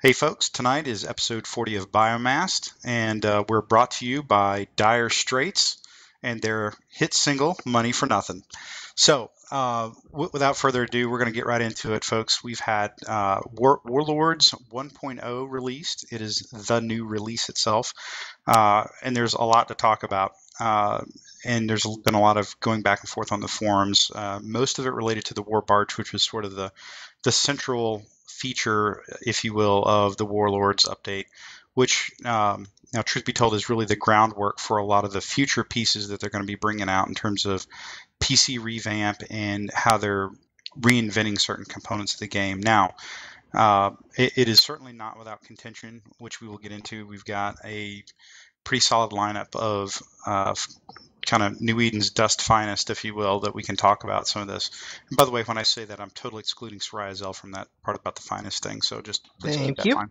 Hey folks, tonight is episode 40 of Biomassed, and we're brought to you by Dire Straits and their hit single, Money for Nothing. So, without further ado, we're going to get right into it, folks. We've had Warlords 1.0 released. It is the new release itself, and there's a lot to talk about. And there's been a lot of going back and forth on the forums, most of it related to the War Barge, which was sort of the central feature, if you will, of the Warlords update, which now, truth be told, is really the groundwork for a lot of the future pieces that they're going to be bringing out in terms of PC revamp and how they're reinventing certain components of the game. Now, it is certainly not without contention, which we will get into. We've got a pretty solid lineup of kind of New Eden's dust finest, if you will, that we can talk about some of this. And by the way, when I say that, I'm totally excluding Soraya Zell from that part about the finest thing, so just please keep Thank that you. in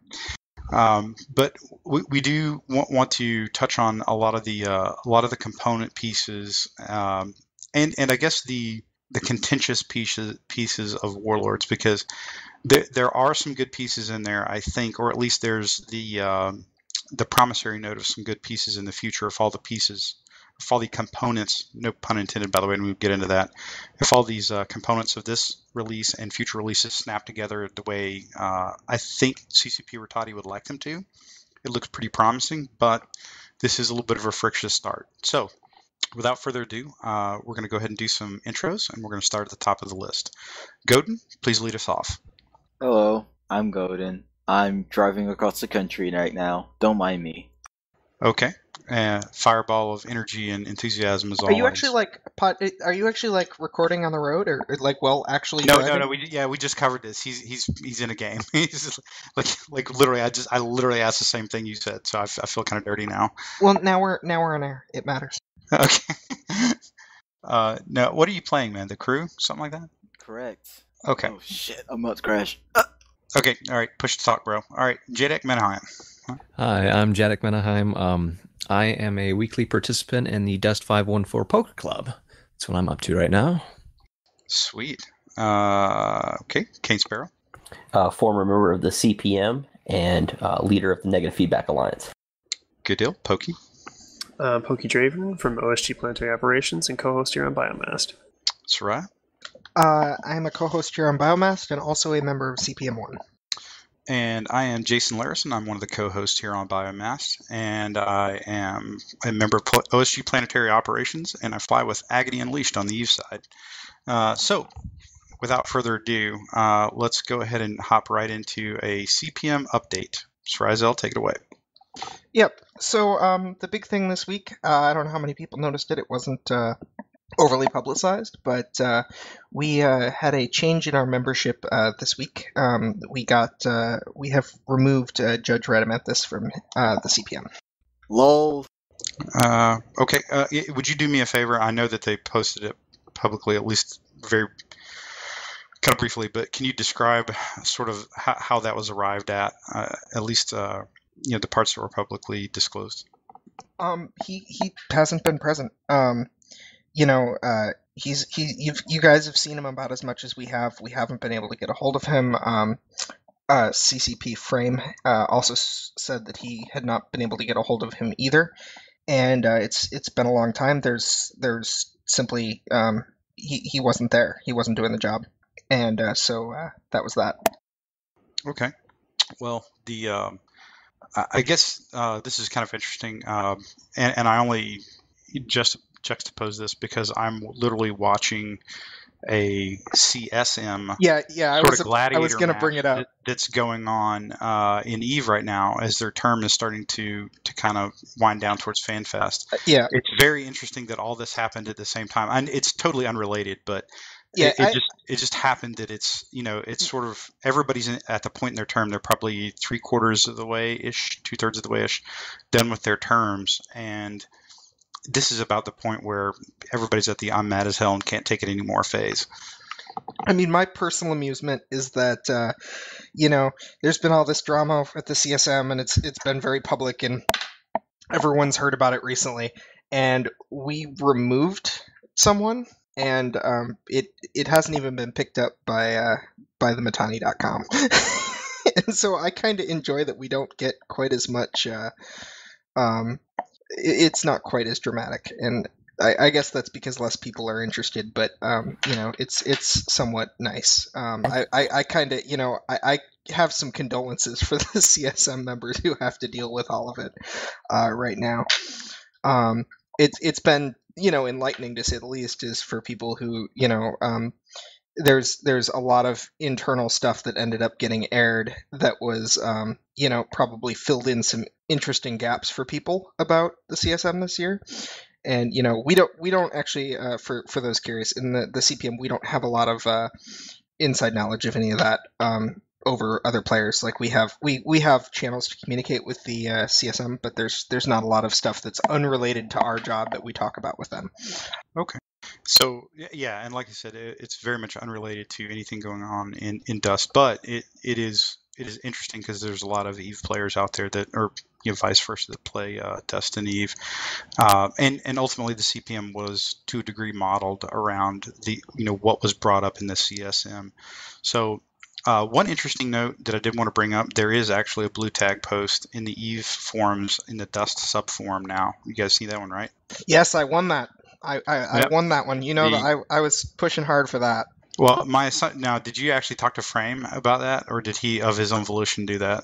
mind. But we do want to touch on a lot of the component pieces, and I guess the contentious pieces of Warlords, because there are some good pieces in there, I think, or at least there's the promissory note of some good pieces in the future if all the pieces, if all the components, no pun intended, by the way, when we get into that, if all these components of this release and future releases snap together the way I think CCP Rattati would like them to, it looks pretty promising, but this is a little bit of a frictious start. So without further ado, we're going to go ahead and do some intros, and we're going to start at the top of the list. Godin, please lead us off. Hello, I'm Godin. I'm driving across the country right now. Don't mind me. Okay. Fireball of energy and enthusiasm as Are always. you actually like recording on the road, or like actually No, driving? no. We just covered this. He's in a game. He's like literally. I literally asked the same thing you said, so I feel kind of dirty now. Well, now we're on air. It matters. Okay. No, what are you playing, man? The Crew, something like that. Correct. Okay. Oh shit, I'm about to crash. Okay. All right. Push the talk, bro. All right. Jadek Menahem. Hi, I'm Jadek Menaheim. I am a weekly participant in the Dust 514 Poker Club. That's what I'm up to right now. Sweet. Okay. Kane Sparrow. Former member of the CPM and leader of the Negative Feedback Alliance. Good deal. Pokey. Pokey Draven from OSG Planetary Operations and co-host here on Biomassed. Soraya. I'm a co-host here on Biomassed and also a member of CPM1. And I am Jason Larison. I'm one of the co-hosts here on Biomass, and I am a member of OSG Planetary Operations, and I fly with Agony Unleashed on the Eve side. So, without further ado, let's go ahead and hop right into a CPM update. Srizel, take it away. Yep. So the big thing this week, I don't know how many people noticed it. It wasn't overly publicized, but we had a change in our membership this week. We have removed Judge Radamethis from the CPM. LOL. Okay. Would you do me a favor? I know that they posted it publicly, at least very kind of briefly, but can you describe sort of how that was arrived at least the parts that were publicly disclosed? He hasn't been present. You guys have seen him about as much as we have. We haven't been able to get a hold of him. CCP Frame also said that he had not been able to get a hold of him either, and it's been a long time. There's simply he wasn't there. He wasn't doing the job, and so that was that. Okay. Well, I guess this is kind of interesting, and I only just juxtapose this because I'm literally watching a CSM I was going to bring it up. That's going on in Eve right now as their term is starting to kind of wind down towards FanFest. Yeah, it's very interesting that all this happened at the same time, and it's totally unrelated, but yeah, it just happened that it's sort of everybody's at the point in their term. They're probably 3/4 of the way ish, 2/3 of the way ish done with their terms, and this is about the point where everybody's at the I'm mad as hell and can't take it anymore phase. I mean, my personal amusement is that, there's been all this drama at the CSM, and it's been very public, and everyone's heard about it recently. And we removed someone, and it hasn't even been picked up by the Matani.com. and so I kind of enjoy that we don't get quite as much. It's not quite as dramatic, and I guess that's because less people are interested. But it's somewhat nice. I kind of I have some condolences for the CSM members who have to deal with all of it right now. It's been enlightening to say the least, is for people who there's a lot of internal stuff that ended up getting aired that was probably filled in some interesting gaps for people about the CSM this year. And we don't actually for those curious, in the CPM we don't have a lot of inside knowledge of any of that over other players. Like we have channels to communicate with the CSM, but there's not a lot of stuff that's unrelated to our job that we talk about with them. Okay. So yeah, and like I said, it's very much unrelated to anything going on in Dust, but it is interesting because there's a lot of Eve players out there that, or vice versa, that play Dust and Eve, and ultimately the CPM was to a degree modeled around the what was brought up in the CSM. So one interesting note that I did want to bring up: there is actually a blue tag post in the Eve forums in the Dust subforum now. You guys see that one, right? Yes, I won that. I Yep. won that one. That I was pushing hard for that. Well, now, did you actually talk to Frame about that, or did he of his own volition do that?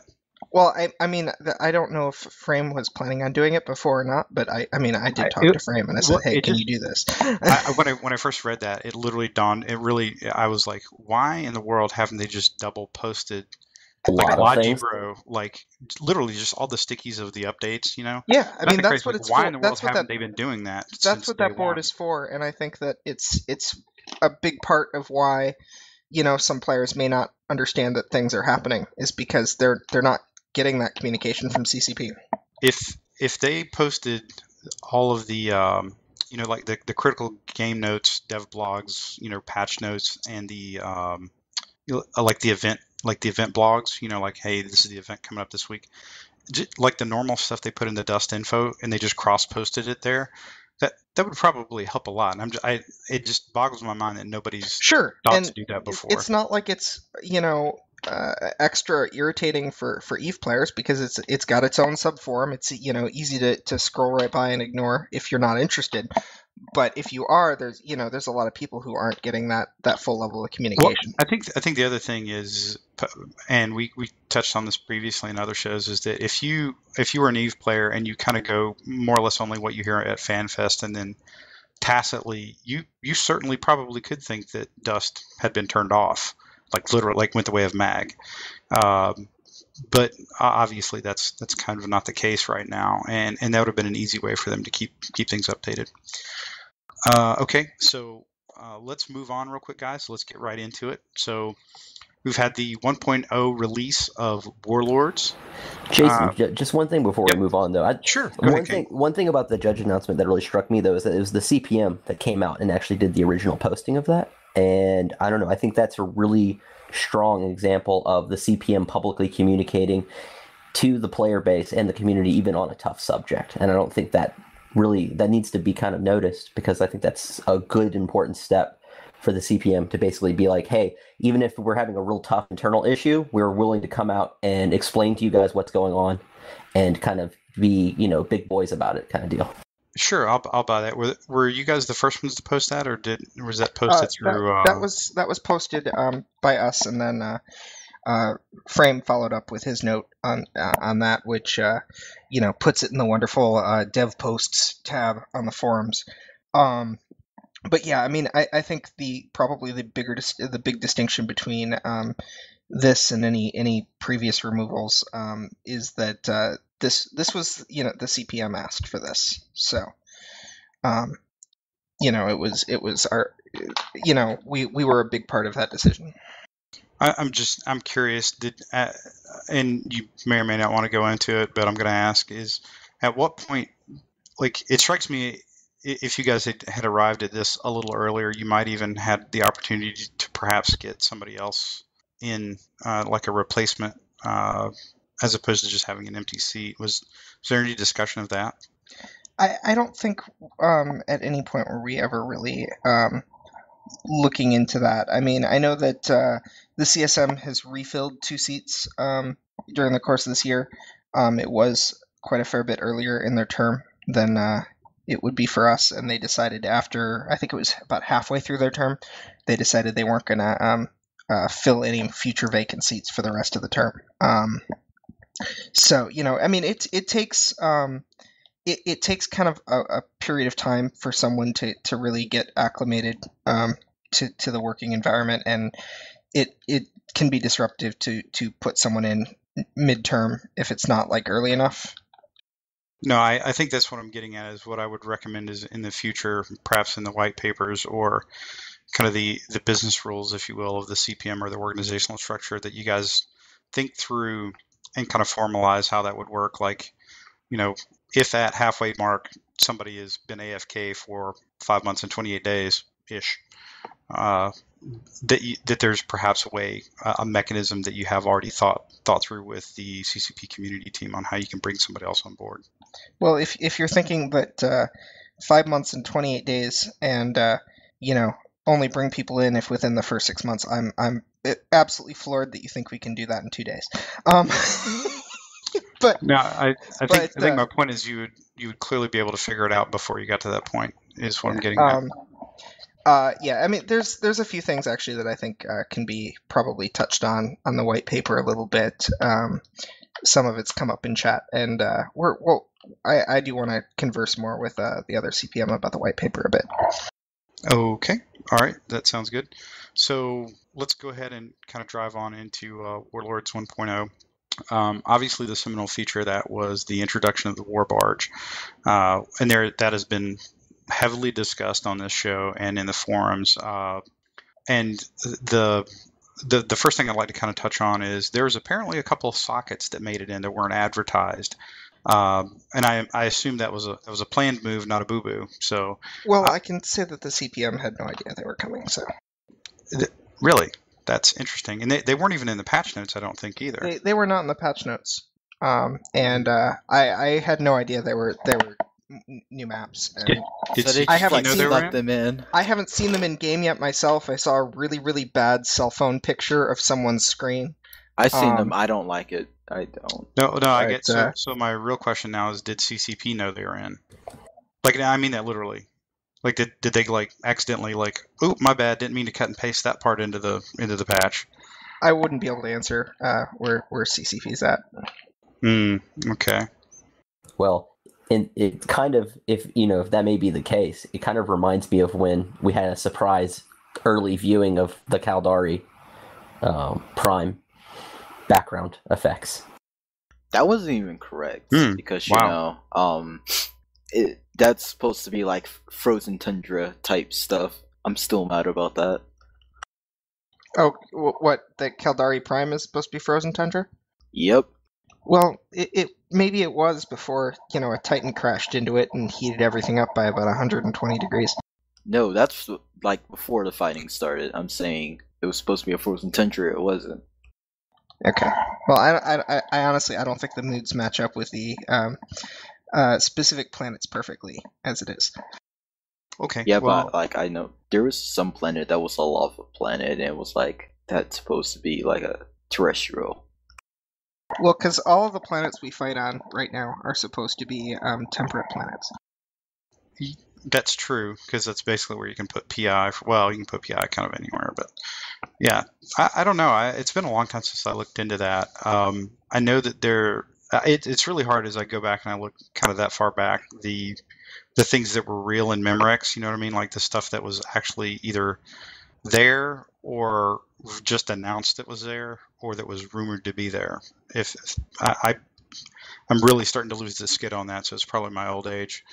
Well, I mean, I don't know if Frame was planning on doing it before or not, but I did talk to Frame and I said, hey, can you do this? When I first read that, it literally dawned. I was like, why in the world haven't they just double posted like Logibro, like literally just all the stickies of the updates, Yeah, I mean that's what like, it's why for. in the world haven't they been doing that? That's what that board is for, and I think that it's a big part of why some players may not understand that things are happening, is because they're not getting that communication from CCP. If they posted all of the like the critical game notes, dev blogs, patch notes, and the like the event blogs, like, hey, this is the event coming up this week, like the normal stuff they put in the Dust info, and they just cross posted it there, that would probably help a lot. And it just boggles my mind that nobody's thought to do that before. It's not like it's extra irritating for Eve players, because it's got its own subforum. It's easy to scroll right by and ignore if you're not interested. But if you are, there's a lot of people who aren't getting that full level of communication. Well, I think the other thing is, and we touched on this previously in other shows, is that if you were an Eve player and you kind of go more or less only what you hear at FanFest, and then tacitly you certainly probably could think that Dust had been turned off, like literally, like went the way of Mag. But obviously that's kind of not the case right now, and that would have been an easy way for them to keep things updated. Okay, so let's move on real quick, guys. Let's get right into it. So we've had the 1.0 release of Warlords. Jason, just one thing before we move on, though. Sure. One thing about the judge announcement that really struck me, though, is that it was the CPM that came out and actually did the original posting of that. And I don't know, I think that's a really strong example of the CPM publicly communicating to the player base and the community, even on a tough subject. And I don't think that needs to be kind of noticed, because I think that's a good, important step for the CPM to basically be like, hey, even if we're having a real tough internal issue, we're willing to come out and explain to you guys what's going on and kind of be, big boys about it, kind of deal. Sure, I'll buy that. Were you guys the first ones to post that, or was that posted through? That was posted by us, and then Frame followed up with his note on that, which puts it in the wonderful dev posts tab on the forums. But yeah, I mean, I think probably the big distinction between this and any previous removals is that this was the CPM asked for this, so it was our we were a big part of that decision. I'm curious, and you may or may not want to go into it, but I'm going to ask, is at what point, like, it strikes me, if you guys had arrived at this a little earlier, you might even had the opportunity to perhaps get somebody else in, like a replacement, as opposed to just having an empty seat. Was there any discussion of that? I don't think at any point were we ever really looking into that. I mean, I know that the CSM has refilled 2 seats during the course of this year. It was quite a fair bit earlier in their term than it would be for us, and they decided after, I think it was about halfway through their term, they decided they weren't going to fill any future vacant seats for the rest of the term. So, I mean, it takes it takes kind of a period of time for someone to really get acclimated to the working environment, and it can be disruptive to put someone in midterm if it's not like early enough. No, I think that's what I'm getting at, is what I would recommend is in the future, perhaps in the white papers or kind of the business rules, if you will, of the CPM or the organizational structure, that you guys think through and kind of formalize how that would work. Like, if at halfway mark somebody has been AFK for 5 months and 28 days ish, that there's perhaps a mechanism that you have already thought through with the CCP community team on how you can bring somebody else on board. Well, if you're thinking that 5 months and 28 days, and only bring people in if within the first 6 months, I'm absolutely floored that you think we can do that in 2 days. But no, I think my point is you would clearly be able to figure it out before you got to that point, is what I'm getting at. Yeah, I mean, there's a few things actually that I think can be probably touched on the white paper a little bit. Some of it's come up in chat, and I do want to converse more with the other CPM about the white paper a bit. Okay, all right, that sounds good. So let's go ahead and kind of drive on into Warlords 1.0. Obviously, the seminal feature of that was the introduction of the war barge, and that has been heavily discussed on this show and in the forums. And the first thing I'd like to kind of touch on is there's apparently a couple of sockets that made it in that weren't advertised, and I assume that was a planned move, not a boo-boo. So, well, I can say that the CPM had no idea they were coming. So, really, that's interesting, and they weren't even in the patch notes, I don't think, either. They were not in the patch notes, and I had no idea they were new maps. I haven't seen them in. I haven't seen them in game yet myself. I saw a really, really bad cell phone picture of someone's screen. I've seen them. I don't like it. I don't. No, I get so my real question now is, did CCP know they were in? Like, I mean that literally. Like, did they like accidentally oh, my bad, didn't mean to cut and paste that part into the patch? I wouldn't be able to answer where CCP's at. Okay. Well, and it kind of, if that may be the case, it kind of reminds me of when we had a surprise early viewing of the Caldari Prime background effects. That wasn't even correct because that's supposed to be like Frozen Tundra type stuff. I'm still mad about that. Oh, what? The Caldari Prime is supposed to be Frozen Tundra? Yep. Well, maybe it was before, a Titan crashed into it and heated everything up by about 120 degrees. No, that's like before the fighting started. I'm saying it was supposed to be a Frozen Tundra. It wasn't. Okay. Well, I honestly, I don't think the moods match up with the specific planets perfectly as it is. Okay. Yeah, well, but I know there was some planet that was a lava planet, and it was that's supposed to be like a terrestrial. Well, because all of the planets we fight on right now are supposed to be temperate planets. That's true, because that's basically where you can put PI. You can put PI kind of anywhere, but yeah, I don't know. It's been a long time since I looked into that. I know that it's really hard as I go back and I look kind of that far back. The things that were real in Memorex, you know what I mean? Like the stuff that was actually either there or just announced that was there, or that was rumored to be there. I'm really starting to lose the skid on that, so it's probably my old age.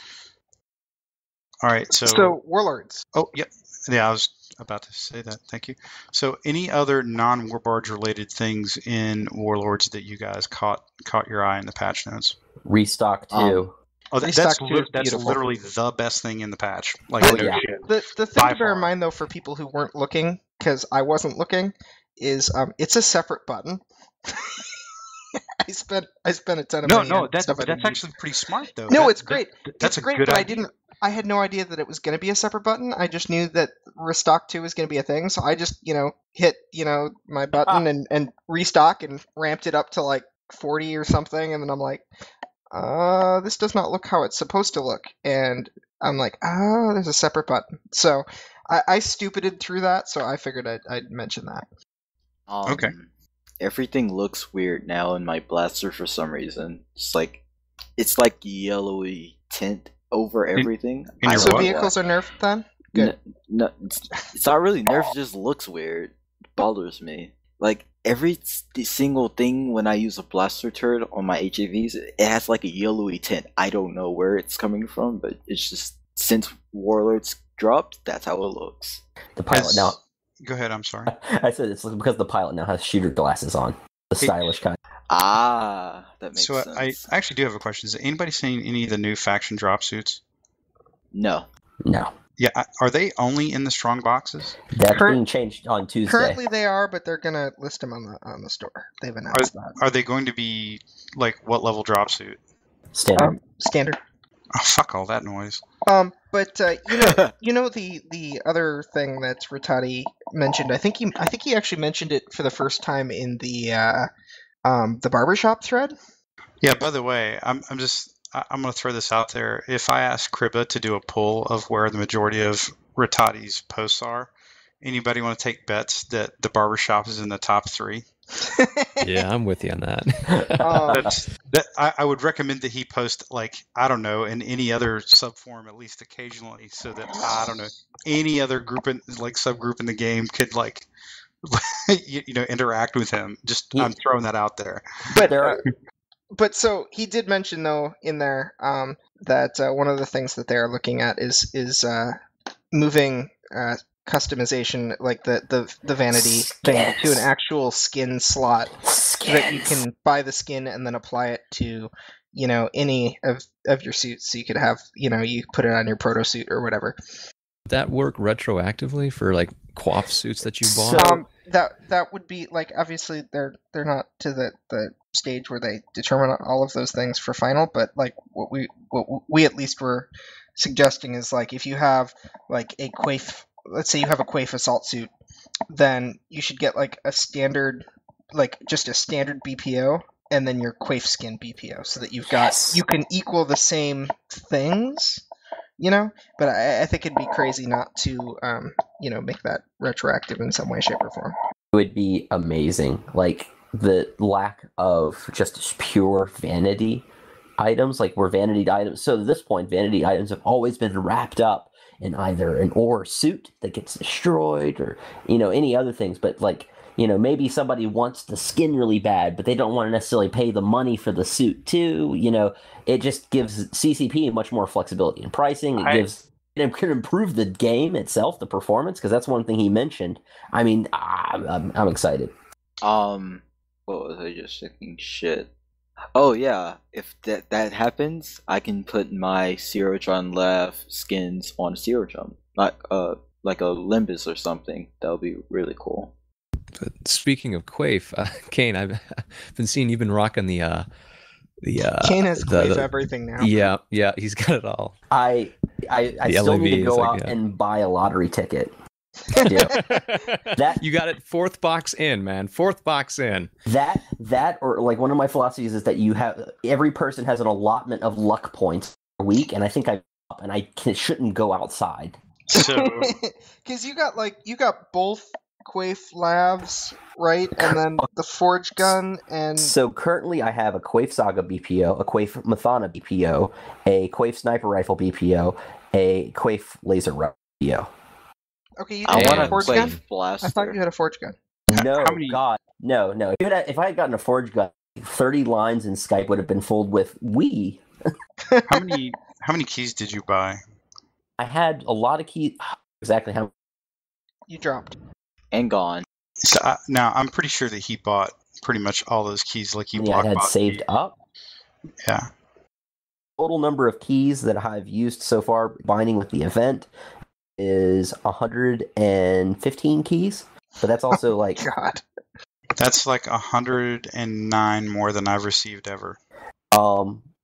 All right, so Warlords. Oh, yep. Yeah, I was about to say that. Thank you. So, any other non-Warbarge related things in Warlords that you guys caught your eye in the patch notes? Restock 2. That's literally the best thing in the patch. The thing to bear in mind, though, for people who weren't looking, because I wasn't looking, is it's a separate button. I spent a ton of money. That's actually pretty smart, though. No, it's great. It's great, but I had no idea that it was going to be a separate button. I just knew that restock 2 was going to be a thing, so I just, hit, my button and restock and ramped it up to like 40 or something, and then I'm like, this does not look how it's supposed to look. And I'm like, there's a separate button. So I stupided through that, so I figured I'd mention that. Okay. Everything looks weird now in my blaster for some reason. It's like yellowy tint over everything. in your So what? vehicles are nerfed then? Good. No, it's not really nerfed. It just looks weird. It bothers me. Like every single thing when I use a blaster turret on my HAVs, it has like a yellowy tint. I don't know where it's coming from, but it's just since Warlords dropped, that's how it looks. The pilot now. Go ahead. I'm sorry. I said it's because the pilot now has shooter glasses on, the stylish kind. That makes So sense. I actually do have a question. Is anybody seeing any of the new faction drop suits? No. No, Yeah, are they only in the strong boxes? that's Current- being changed on Tuesday. Currently they are, but they're gonna list them on the store. They've announced that. Are they going to be like what level drop suit? Standard. Standard. Oh, fuck all that noise. But the other thing that Rattati mentioned, I think he actually mentioned it for the first time in the barbershop thread. Yeah. By the way, I'm going to throw this out there. If I ask Kriba to do a poll of where the majority of Rattati's posts are, anybody want to take bets that the barbershop is in the top 3? Yeah, I'm with you on that. I would recommend that he post, like, I don't know, in any other subform at least occasionally, so that I don't know, any other subgroup in the game could interact with him. Just I'm throwing that out there. But so he did mention though in there that one of the things that they are looking at is moving customization, like the vanity thing, to an actual skin slot, so that you can buy the skin and then apply it to any of your suits. So you could have you put it on your proto suit or whatever. Would that work retroactively for like quaff suits that you bought? That would be like, obviously they're not to the stage where they determine all of those things for final, but like what we at least were suggesting is, like, if you have like a Quaif, let's say you have a Quaif assault suit, then you should get like a standard, like just a standard BPO, and then your Quaif skin BPO, so that you can equal the same things. But I think it'd be crazy not to, make that retroactive in some way, shape, or form. It would be amazing. Like, the lack of just pure vanity items, like where vanity items. So at this point, vanity items have always been wrapped up in either an ore suit that gets destroyed or, any other things. But like, maybe somebody wants the skin really bad, but they don't want to necessarily pay the money for the suit too. It just gives CCP much more flexibility in pricing. It can improve the game itself, the performance, because that's one thing he mentioned. I mean, I'm excited. What was I just thinking? Shit. Oh yeah, if that happens, I can put my Zerotron Lav skins on Zerotron, like a Limbus or something. That would be really cool. But speaking of Quaif, Kane, I've been seeing you've been rocking the Kane has Quaif everything now. Yeah, he's got it all. I still need to go out yeah. and buy a lottery ticket. That you got it. 4th box in, man. 4th box in. That or like one of my philosophies is that every person has an allotment of luck points a week, and I think I shouldn't go outside. So, because you got both Quaif Lavs, right, and then the Forge Gun, and so currently I have a Quaif Saga BPO, a Quaif Mathana BPO, a Quaif Sniper Rifle BPO, a Quaif Laser Rifle BPO. Okay, you I did want a a Forge Gun? Quaif Blaster. I thought you had a Forge Gun. No, How many- God, no. If I had gotten a Forge Gun, 30 lines in Skype would have been filled with "we." how many keys did you buy? I had a lot of keys. Exactly how You dropped. And gone. So now I'm pretty sure that he bought pretty much all those keys, like you many I had block saved keys. up. Yeah. Total number of keys that I've used so far binding with the event is 115 keys. But that's also like God. That's like 109 more than I've received ever.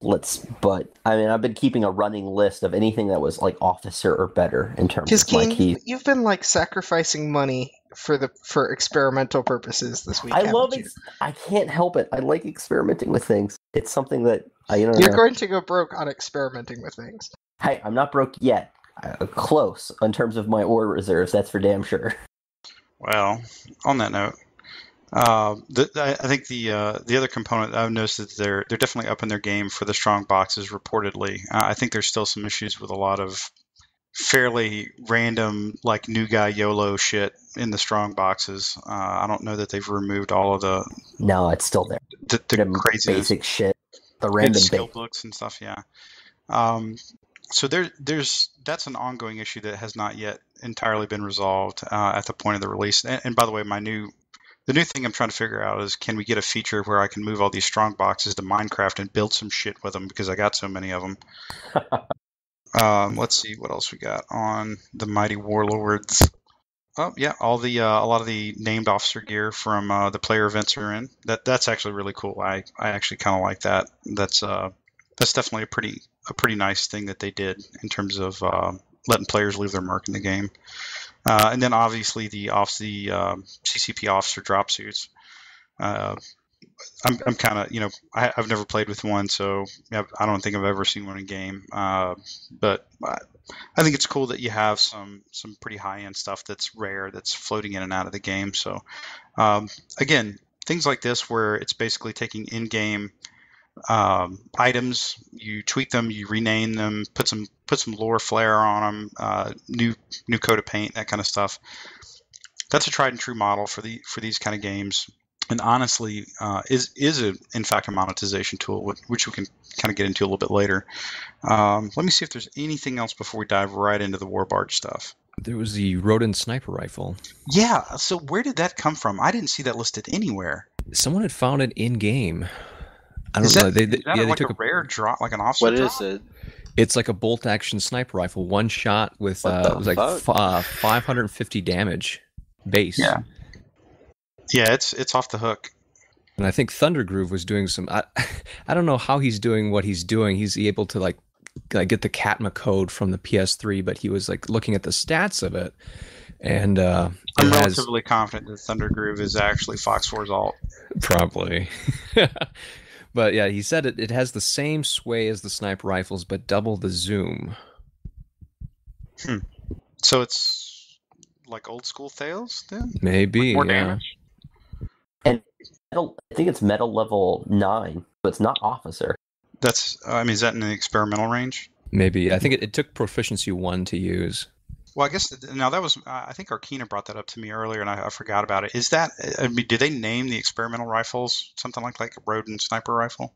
But I mean, I've been keeping a running list of anything that was like officer or better in terms Because of my Keen, keys. you've been like sacrificing money for experimental purposes this week, I haven't love you? it. I can't help it. I like experimenting with things. It's something that I don't You're know. going to go broke on experimenting with things. Hey, I'm not broke yet. Close in terms of my ore reserves. That's for damn sure. Well, on that note, I think the other component I've noticed that they're definitely up in their game for the strong boxes. Reportedly, I think there's still some issues with a lot of fairly random, like new guy YOLO shit in the strong boxes. I don't know that they've removed all of No, it's still there. the Random craziness basic shit. The and random skill base. books and stuff. Yeah. So there's that's an ongoing issue that has not yet entirely been resolved at the point of the release. And by the way, the new thing I'm trying to figure out is, can we get a feature where I can move all these strong boxes to Minecraft and build some shit with them, because I got so many of them. Let's see what else we got on the Mighty Warlords. Oh yeah, all the a lot of the named officer gear from the player events are in. That's actually really cool. I actually kind of like that. That's definitely a pretty nice thing that they did in terms of letting players leave their mark in the game. And then obviously the CCP officer drop suits. Uh, I'm kind of, I've never played with one, so I don't think I've ever seen one in game. But I think it's cool that you have some pretty high end stuff that's rare, that's floating in and out of the game. So again, things like this where it's basically taking in game items, you tweak them, you rename them, put some lore flair on them, new coat of paint, that kind of stuff. That's a tried and true model for these kind of games, and honestly, in fact a monetization tool, which we can kind of get into a little bit later. Let me see if there's anything else before we dive right into the Warbarge stuff. There was the Rodin sniper rifle. Yeah, so where did that come from? I didn't see that listed anywhere. Someone had found it in game. I Is don't know. that, They like took a rare drop, like an officer What drop? is it? It's like a bolt action sniper rifle, one shot with What the it was like fuck? 550 damage base. Yeah, it's off the hook. And I think Thundergroove was doing some. I don't know how he's doing what he's doing. He's able to like get the Catma code from the PS3, but he was like looking at the stats of it, and I'm relatively confident that Thundergroove is actually Fox 4's alt. Probably. But yeah, he said it has the same sway as the sniper rifles, but double the zoom. So it's like old school Thales then? Maybe, More yeah. damage? And I think it's metal level 9, so it's not officer. That's, is that in the experimental range? Maybe. I think it took proficiency 1 to use. Well, I guess now that was, I think Arkina brought that up to me earlier, and I forgot about it. Is that, did they name the experimental rifles something like a Rodin sniper rifle?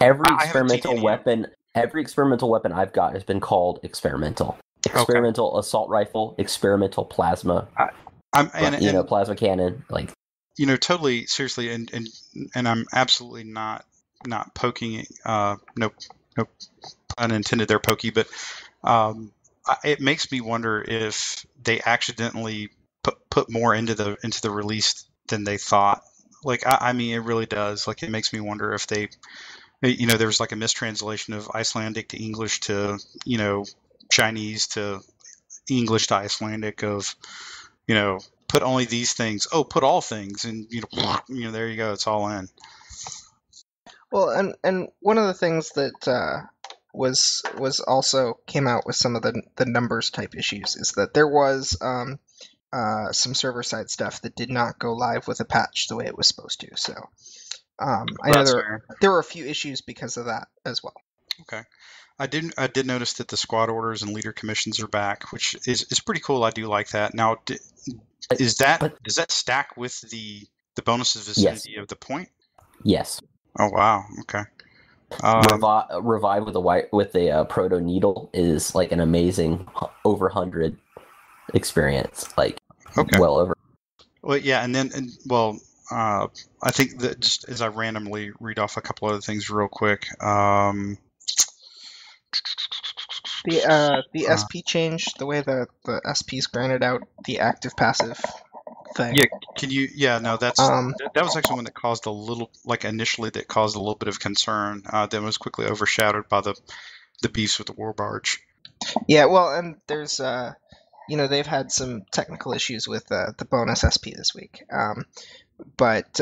Every I haven't seen any experimental weapon I've got has been called experimental. Experimental assault rifle, experimental plasma, plasma cannon, like. Totally seriously, and I'm absolutely not poking. No pun intended there, Pokey. But it makes me wonder if they accidentally put more into the release than they thought. Like, I mean, it really does. Like, it makes me wonder if they, there was like a mistranslation of Icelandic to English to, Chinese to English to Icelandic of, put only these things. Oh, put all things, and there you go. It's all in. Well, and one of the things that was also came out with some of the numbers type issues is that there was some server side stuff that did not go live with a patch the way it was supposed to. So I know there were a few issues because of that as well. Okay. I did notice that the squad orders and leader commissions are back, which is pretty cool. I do like that. Now, does that stack with the bonuses vicinity of the point? Yes. Oh wow. Okay. Revive with the proto needle is like an amazing over 100 experience. Like, okay. Well over. Well, yeah, I think that just as I randomly read off a couple other things real quick. The SP change, the way the SP is granted out, the active passive thing. Yeah, can you? Yeah, no, that was actually one that caused a little, like initially, that caused a little bit of concern. Then was quickly overshadowed by the beefs with the war barge. Yeah, well, and there's they've had some technical issues with the bonus SP this week. But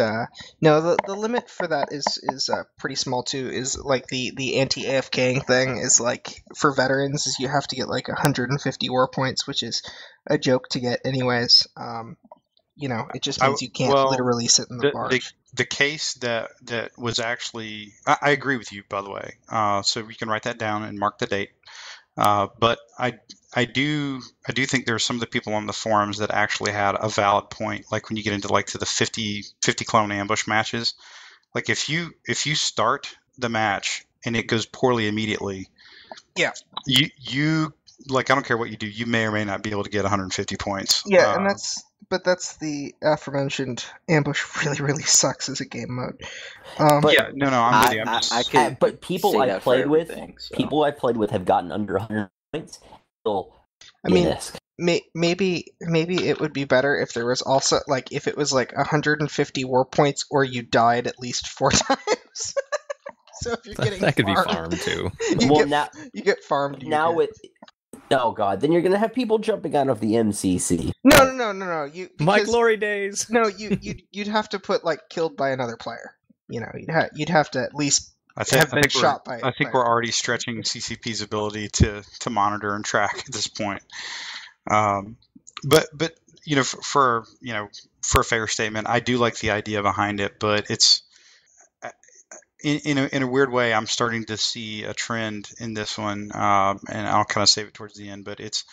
no, the limit for that is pretty small too. Is like the anti AFKing thing is like for veterans is you have to get like 150 war points, which is a joke to get anyways. It just means you can't literally sit in the barge. The case that was actually, I agree with you, by the way. So we can write that down and mark the date. But I do think there are some of the people on the forums that actually had a valid point. Like when you get into like to the 50 clone ambush matches, like if you start the match and it goes poorly immediately, yeah, you like, I don't care what you do, you may or may not be able to get 150 points. Yeah, and that's the aforementioned ambush really sucks as a game mode. I'm with you. But people I played with have gotten under 100 points. Still, I mean, maybe it would be better if there was also like if it was like 150 war points or you died at least 4 times. So if you're getting that could be farmed too. You get farmed now with. Oh god, then you're gonna have people jumping out of the MCC. No. My glory days. No, you'd have to put like killed by another player. You'd have to at least have been shot by. I think we're already stretching CCP's ability to monitor and track at this point. But for a fair statement, I do like the idea behind it, but it's. In a weird way, I'm starting to see a trend in this one, and I'll kind of save it towards the end. But it's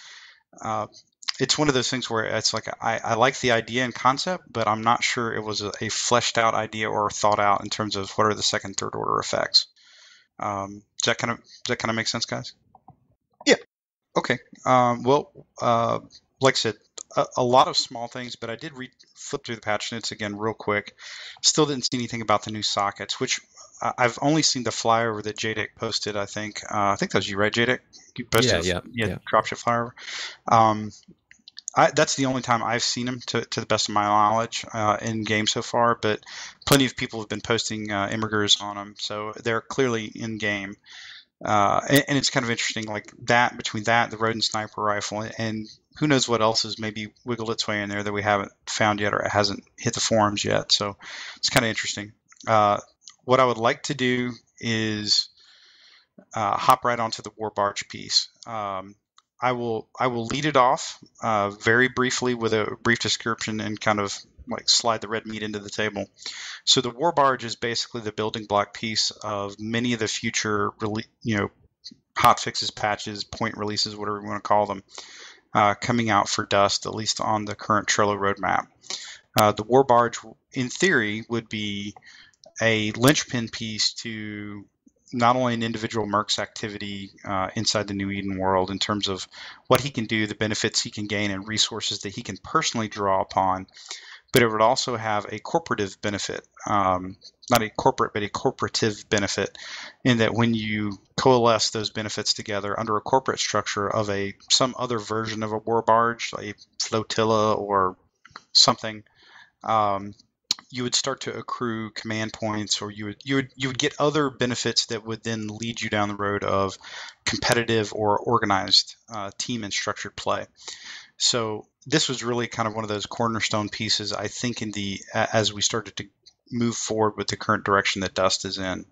one of those things where it's like I like the idea and concept, but I'm not sure it was a fleshed out idea or thought out in terms of what are the second, third order effects. Does that kind of make sense, guys? Yeah. Okay. Like I said, a lot of small things, but I did flip through the patch notes again real quick. Still didn't see anything about the new sockets, which I've only seen the flyover that JDick posted. I think that was you, right, JDick? You posted dropship flyover. That's the only time I've seen them, to the best of my knowledge, in game so far. But plenty of people have been posting immigers on them, so they're clearly in game. And it's kind of interesting, like that between that, the Rodent sniper rifle, and who knows what else has maybe wiggled its way in there that we haven't found yet or it hasn't hit the forums yet. So it's kind of interesting. What I would like to do is hop right onto the war barge piece. I will lead it off very briefly with a brief description and kind of like slide the red meat into the table. So the war barge is basically the building block piece of many of the future hot fixes, patches, point releases, whatever you want to call them, coming out for Dust, at least on the current Trello roadmap. The war barge, in theory, would be a linchpin piece to not only an individual Merc's activity inside the New Eden world in terms of what he can do, the benefits he can gain, and resources that he can personally draw upon, but it would also have a corporative benefit, not a corporate, but a corporative benefit, in that when you coalesce those benefits together under a corporate structure of some other version of a war barge, like a flotilla or something, you would start to accrue command points, or you would get other benefits that would then lead you down the road of competitive or organized team and structured play. So this was really kind of one of those cornerstone pieces, I think, as we started to move forward with the current direction that Dust is in.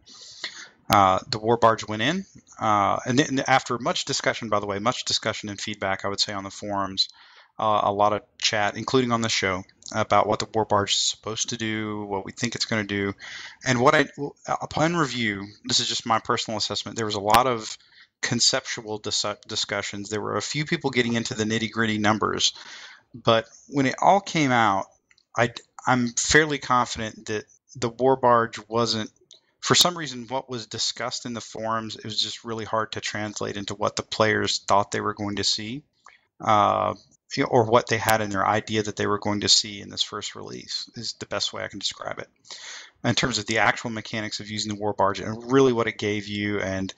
The war barge went in, and then after much discussion, by the way, much discussion and feedback, I would say, on the forums, a lot of chat, including on the show, about what the war barge is supposed to do, what we think it's going to do, and upon review, this is just my personal assessment, there was a lot of conceptual discussions. There were a few people getting into the nitty-gritty numbers, but when it all came out, I'm fairly confident that the war barge wasn't, for some reason, what was discussed in the forums, it was just really hard to translate into what the players thought they were going to see, or what they had in their idea that they were going to see in this first release, is the best way I can describe it. In terms of the actual mechanics of using the war barge and really what it gave you, and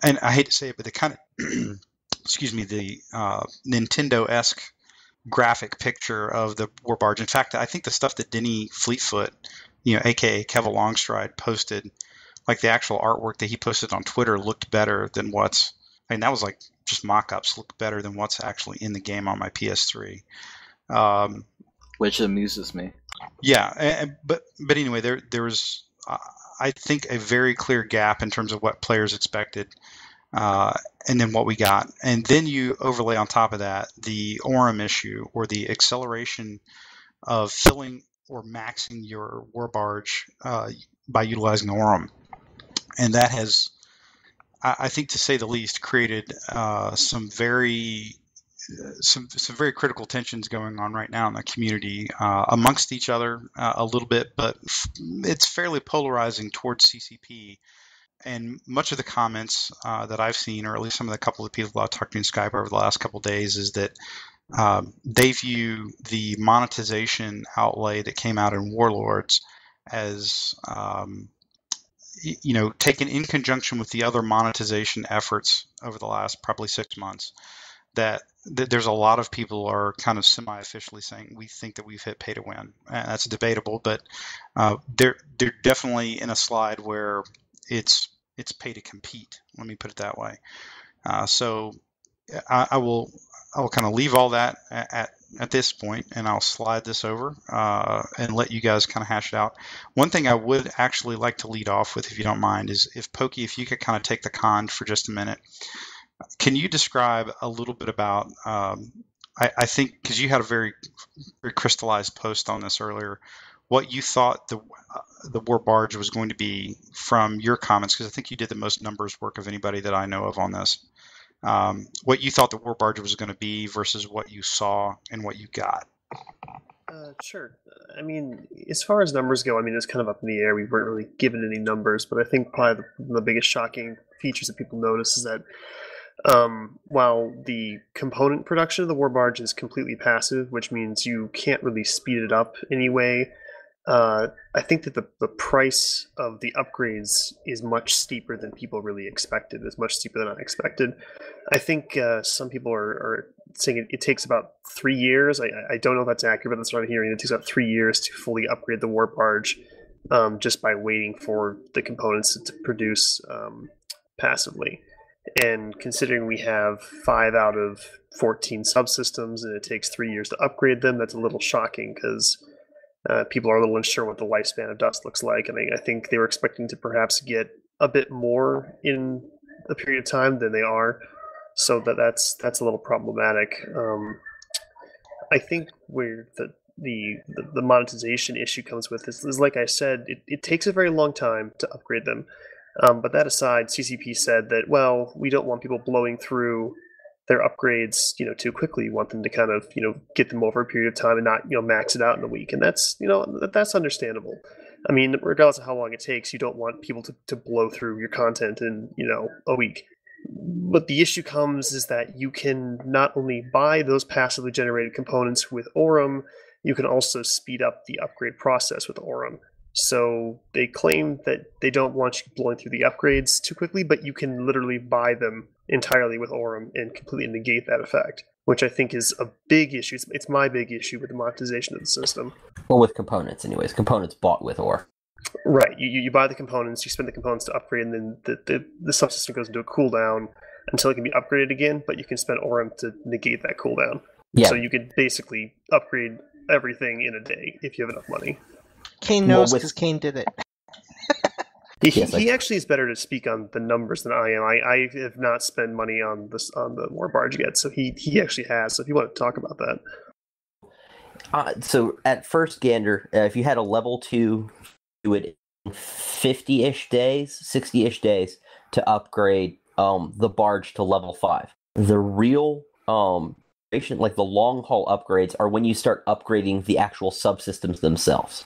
I hate to say it, but the kind of, excuse me, the Nintendo-esque graphic picture of the war barge. In fact, I think the stuff that Denny Fleetfoot, aka Kevin Longstride, posted, like the actual artwork that he posted on Twitter, looked better than that was like just mock-ups, looked better than what's actually in the game on my PS3. Which amuses me. Yeah, but anyway, there was, I think, a very clear gap in terms of what players expected, and then what we got. And then you overlay on top of that the Orem issue, or the acceleration of filling or maxing your war barge by utilizing Orem. And that has, I think, to say the least, created some very critical tensions going on right now in the community amongst each other a little bit, but it's fairly polarizing towards CCP. And much of the comments that I've seen, or at least some of the couple of people I've talked to in Skype over the last couple of days, is that they view the monetization outlay that came out in Warlords as taken in conjunction with the other monetization efforts over the last probably 6 months, that there's a lot of people are kind of semi-officially saying we think that we've hit pay to win. And that's debatable, but they're definitely in a slide where it's pay to compete. Let me put it that way. So I will kind of leave all that at this point, and I'll slide this over and let you guys kind of hash it out. One thing I would actually like to lead off with, if you don't mind, is Pokey, if you could kind of take the con for just a minute. Can you describe a little bit about, I think, because you had a very, very crystallized post on this earlier, what you thought the war barge was going to be from your comments, because I think you did the most numbers work of anybody that I know of on this. What you thought the war barge was going to be versus what you saw and what you got. Sure. I mean, as far as numbers go, I mean, it's kind of up in the air. We weren't really given any numbers, but I think probably the biggest shocking features that people notice is that while the component production of the war barge is completely passive, which means you can't really speed it up anyway, I think that the price of the upgrades is much steeper than people really expected. It's much steeper than I expected. I think some people are saying it takes about 3 years. I don't know if that's accurate, but that's what I'm hearing. It takes about 3 years to fully upgrade the war barge, just by waiting for the components to produce passively. And considering we have 5 out of 14 subsystems and it takes 3 years to upgrade them, that's a little shocking, because people are a little unsure what the lifespan of Dust looks like. And I think they were expecting to perhaps get a bit more in a period of time than they are. So that's a little problematic. I think where the monetization issue comes with is like I said, it takes a very long time to upgrade them. But that aside, CCP said that, well, we don't want people blowing through their upgrades, too quickly. We want them to kind of, get them over a period of time and not, max it out in a week. And that's, that's understandable. I mean, regardless of how long it takes, you don't want people to blow through your content in, a week. But the issue comes is that you can not only buy those passively generated components with Orem, you can also speed up the upgrade process with Orem. So they claim that they don't want you blowing through the upgrades too quickly, but you can literally buy them entirely with Orem and completely negate that effect, which I think is a big issue. It's my big issue with the monetization of the system. Well, with components, anyways. Components bought with Ore. Right. You buy the components, you spend the components to upgrade, and then the subsystem goes into a cooldown until it can be upgraded again, but you can spend Orem to negate that cooldown. Yeah. So you could basically upgrade everything in a day if you have enough money. Kane knows because Kane did it. He actually is better to speak on the numbers than I am. I have not spent money on the war barge yet, so he actually has. So if you want to talk about that. So at first gander, if you had a level 2, do it in 50-ish days, 60-ish days to upgrade the barge to level 5. The real like the long haul upgrades are when you start upgrading the actual subsystems themselves.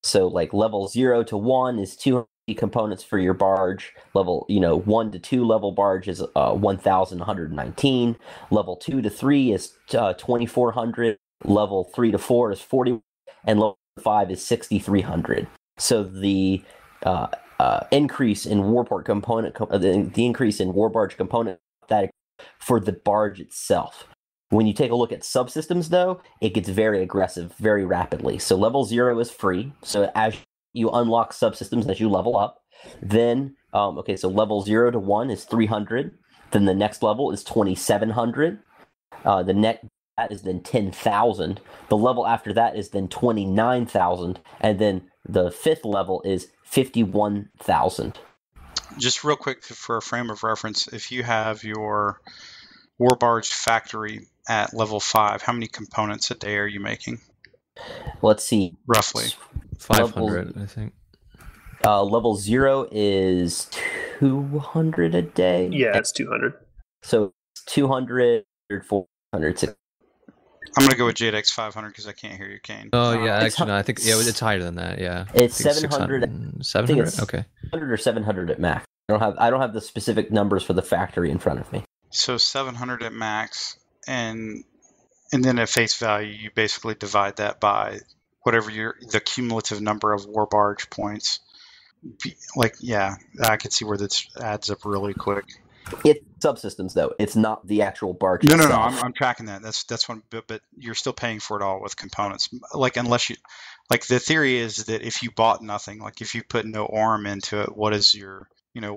So like level 0 to 1 is 200 components for your barge. Level 1 to 2 level barge is 1,119. Level 2 to 3 is 2,400. Level 3 to 4 is 40, and level 5 is 6,300. So the increase in warport component, the increase in war barge component, that for the barge itself. When you take a look at subsystems, though, it gets very aggressive very rapidly. So level 0 is free. So as you unlock subsystems as you level up, then, so level 0 to 1 is 300. Then the next level is 2,700. The next that is then 10,000. The level after that is then 29,000. And then the fifth level is 51,000. Just real quick for a frame of reference, if you have your Warbarge factory at level 5, how many components a day are you making? Let's see. Roughly. 500, I think. Level 0 is 200 a day. Yeah, it's 200. So 200, 400, 600. I'm going to go with JDX 500 because I can't hear you, Kane. Oh, yeah, actually, no, I think it's higher than that, yeah. It's I think 700. 700? Okay. 700 or 700 at max. I don't have the specific numbers for the factory in front of me. So 700 at max, and then at face value, you basically divide that by whatever the cumulative number of Warbarge points. I could see where this adds up really quick. It's subsystems, though. It's not the actual barge. No, itself. I'm tracking that. That's one, but you're still paying for it all with components. Unless you, the theory is that if you bought nothing, if you put no ORM into it, what is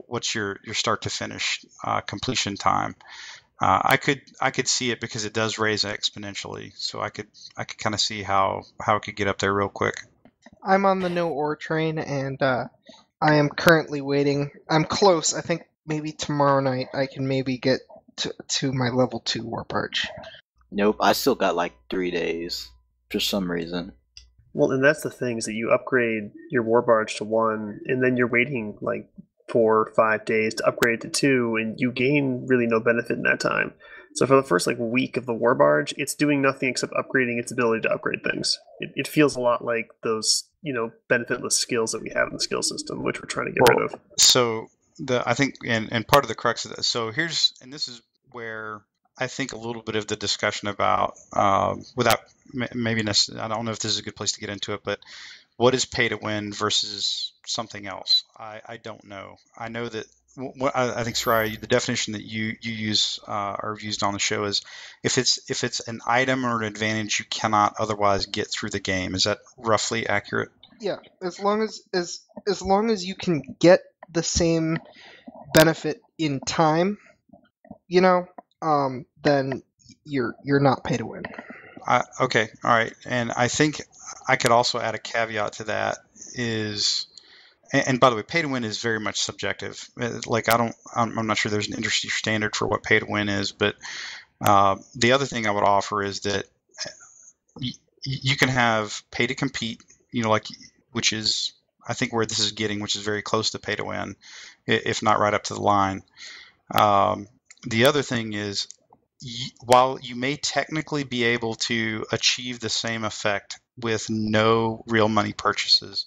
what's your start to finish completion time? I could see it because it does raise exponentially, so I could kind of see how it could get up there real quick. I'm on the no ore train, and I am currently waiting. I'm close. I think maybe tomorrow night I can maybe get to my level 2 Warbarge. Nope, I still got 3 days for some reason. Well, and that's the thing, is that you upgrade your Warbarge to 1, and then you're waiting 4 or 5 days to upgrade to 2, and you gain really no benefit in that time. So for the first week of the Warbarge, it's doing nothing except upgrading its ability to upgrade things. It feels a lot like those benefitless skills that we have in the skill system, which we're trying to get rid of. So I think and part of the crux of that. So this is where I think a little bit of the discussion about without maybe necessarily, I don't know if this is a good place to get into it, but what is pay to win versus something else? I don't know. I know that I think, Soraya, the definition that you use or have used on the show is if it's an item or an advantage you cannot otherwise get through the game. Is that roughly accurate? Yeah, as long as you can get the same benefit in time, then you're not pay to win. Okay, all right, and I think I could also add a caveat to that is, and by the way, pay to win is very much subjective. I'm not sure there's an industry standard for what pay to win is, but the other thing I would offer is that you can have pay to compete, which is I think where this is getting, which is very close to pay to win, if not right up to the line. The other thing is, while you may technically be able to achieve the same effect with no real money purchases,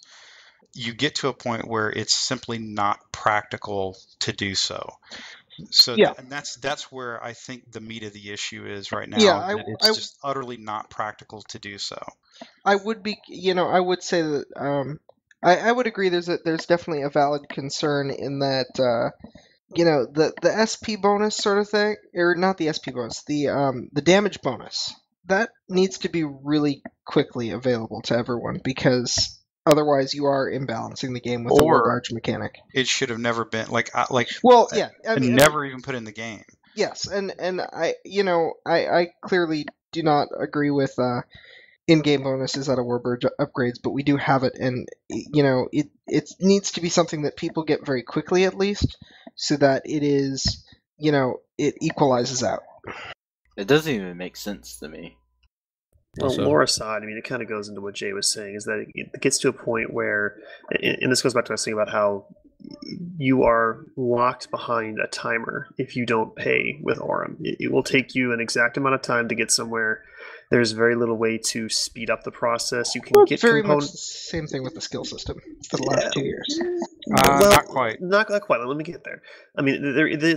you get to a point where it's simply not practical to do so. So Yeah. And that's where I think the meat of the issue is right now. Yeah, it's just utterly not practical to do so. I would say that I would agree. There's definitely a valid concern in that the SP bonus sort of thing, or not the SP bonus, the damage bonus that needs to be really quickly available to everyone, because otherwise you are imbalancing the game with the Warbarge mechanic. It should have never been never even put in the game. Yes, and I clearly do not agree with in-game bonuses out of Warbarge upgrades, but we do have it, and it needs to be something that people get very quickly, at least, so that it is it equalizes out. It doesn't even make sense to me. Well, lore aside, it kind of goes into what Jay was saying, is that it gets to a point where, and this goes back to what I was saying about how you are locked behind a timer if you don't pay with Aurum. It will take you an exact amount of time to get somewhere. There's very little way to speed up the process. You can get very much the same thing with the skill system for the last 2 years. Not quite. Not quite. Let me get there.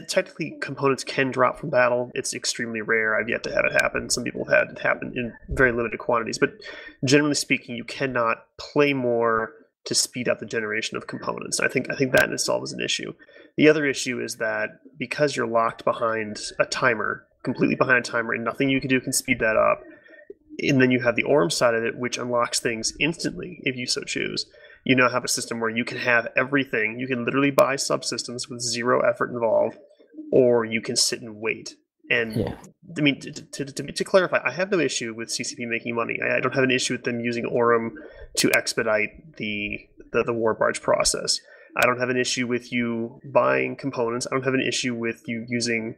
Technically, components can drop from battle. It's extremely rare. I've yet to have it happen. Some people have had it happen in very limited quantities. But generally speaking, you cannot play more to speed up the generation of components. I think that in itself is an issue. The other issue is that because you're locked behind a timer, completely behind a timer, and nothing you can do can speed that up. And then you have the Orm side of it, which unlocks things instantly if you so choose. You now have a system where you can have everything. You can literally buy subsystems with zero effort involved, or you can sit and wait. And Yeah. I mean, to clarify, I have no issue with CCP making money. I don't have an issue with them using Orem to expedite the war barge process. I don't have an issue with you buying components. I don't have an issue with you using